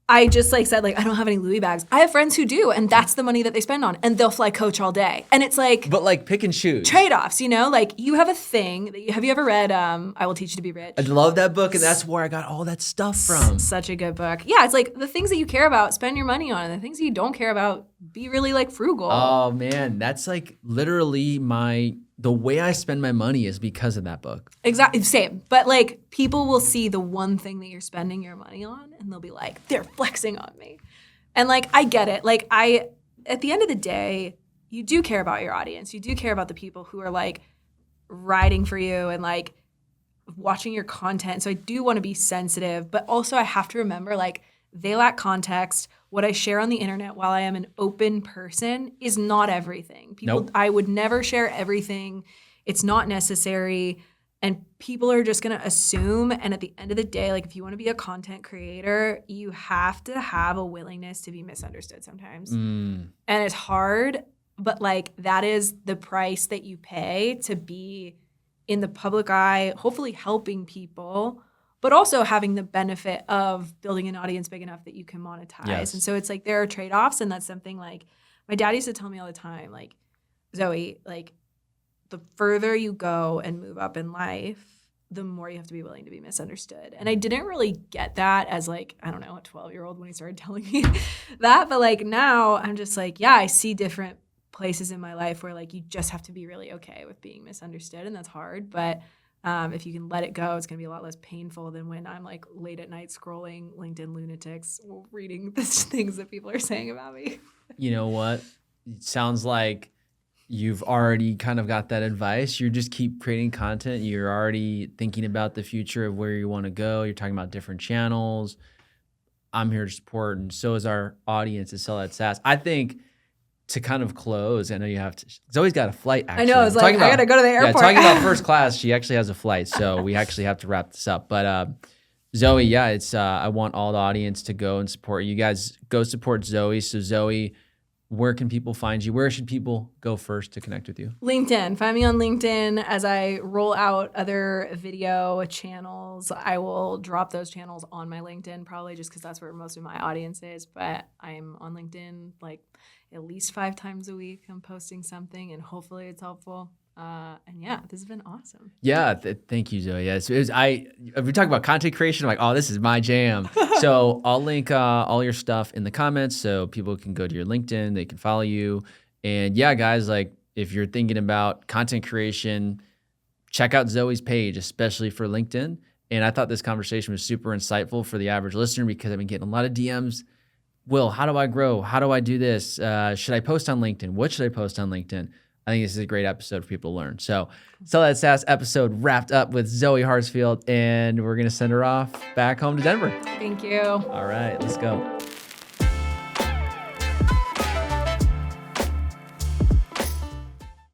Speaker 2: I just like said, like, I don't have any Louis bags. I have friends who do, and that's the money that they spend on, and they'll fly coach all day. And it's like,
Speaker 1: but like, pick and choose
Speaker 2: trade-offs, like, you have a thing that have you ever read I Will Teach You to Be Rich?
Speaker 1: I love that book, and that's where I got all that stuff from.
Speaker 2: Such a good book. Yeah, it's like, the things that you care about, spend your money on, and the things that you don't care about, be really like frugal.
Speaker 1: Oh man, that's like literally the way I spend my money is because of that book.
Speaker 2: Exactly, same. But like, people will see the one thing that you're spending your money on, and they'll be like, they're flexing on me. And like, I get it. Like, at the end of the day, you do care about your audience. You do care about the people who are like riding for you and like watching your content. So I do want to be sensitive, but also I have to remember, like, they lack context. What I share on the internet, while I am an open person, is not everything.
Speaker 1: Nope.
Speaker 2: I would never share everything. It's not necessary. And people are just going to assume. And at the end of the day, like, if you want to be a content creator, you have to have a willingness to be misunderstood sometimes. And it's hard, but like, that is the price that you pay to be in the public eye, hopefully helping people, but also having the benefit of building an audience big enough that you can monetize.
Speaker 1: Yes.
Speaker 2: And so it's like, there are trade-offs, and that's something like my dad used to tell me all the time, like, Zoe, like, the further you go and move up in life, the more you have to be willing to be misunderstood. And I didn't really get that as like, I don't know, a 12-year-old when he started telling me that. But like, now I'm just like, yeah, I see different places in my life where like, you just have to be really okay with being misunderstood, and that's hard. But if you can let it go, it's going to be a lot less painful than when I'm like late at night scrolling LinkedIn lunatics, reading the things that people are saying about me.
Speaker 1: You know what? It sounds like you've already kind of got that advice. You just keep creating content. You're already thinking about the future of where you want to go. You're talking about different channels. I'm here to support, and so is our audience at SAAS. I think to kind of close, I know you have to. Zoe's got a flight. Actually,
Speaker 2: I know. It's like I gotta go to the airport.
Speaker 1: Yeah, talking about first class, she actually has a flight, so we actually have to wrap this up. But Zoe, yeah, it's I want all the audience to go and support you guys. Go support Zoe. So Zoe, where can people find you? Where should people go first to connect with you?
Speaker 2: LinkedIn. Find me on LinkedIn. As I roll out other video channels, I will drop those channels on my LinkedIn, probably just because that's where most of my audience is. But I'm on LinkedIn like at least 5 times a week. I'm posting something, and hopefully it's helpful. And yeah, this has been awesome.
Speaker 1: Yeah, thank you, Zoe. Yeah, if we talk about content creation, I'm like, oh, this is my jam. So I'll link all your stuff in the comments so people can go to your LinkedIn, they can follow you. And yeah, guys, like if you're thinking about content creation, check out Zoe's page, especially for LinkedIn. And I thought this conversation was super insightful for the average listener because I've been getting a lot of DMs. Will, how do I grow? How do I do this? Should I post on LinkedIn? What should I post on LinkedIn? I think this is a great episode for people to learn. So that SAAS episode wrapped up with Zoë Hartsfield, and we're going to send her off back home to Denver.
Speaker 2: Thank you.
Speaker 1: All right, let's go.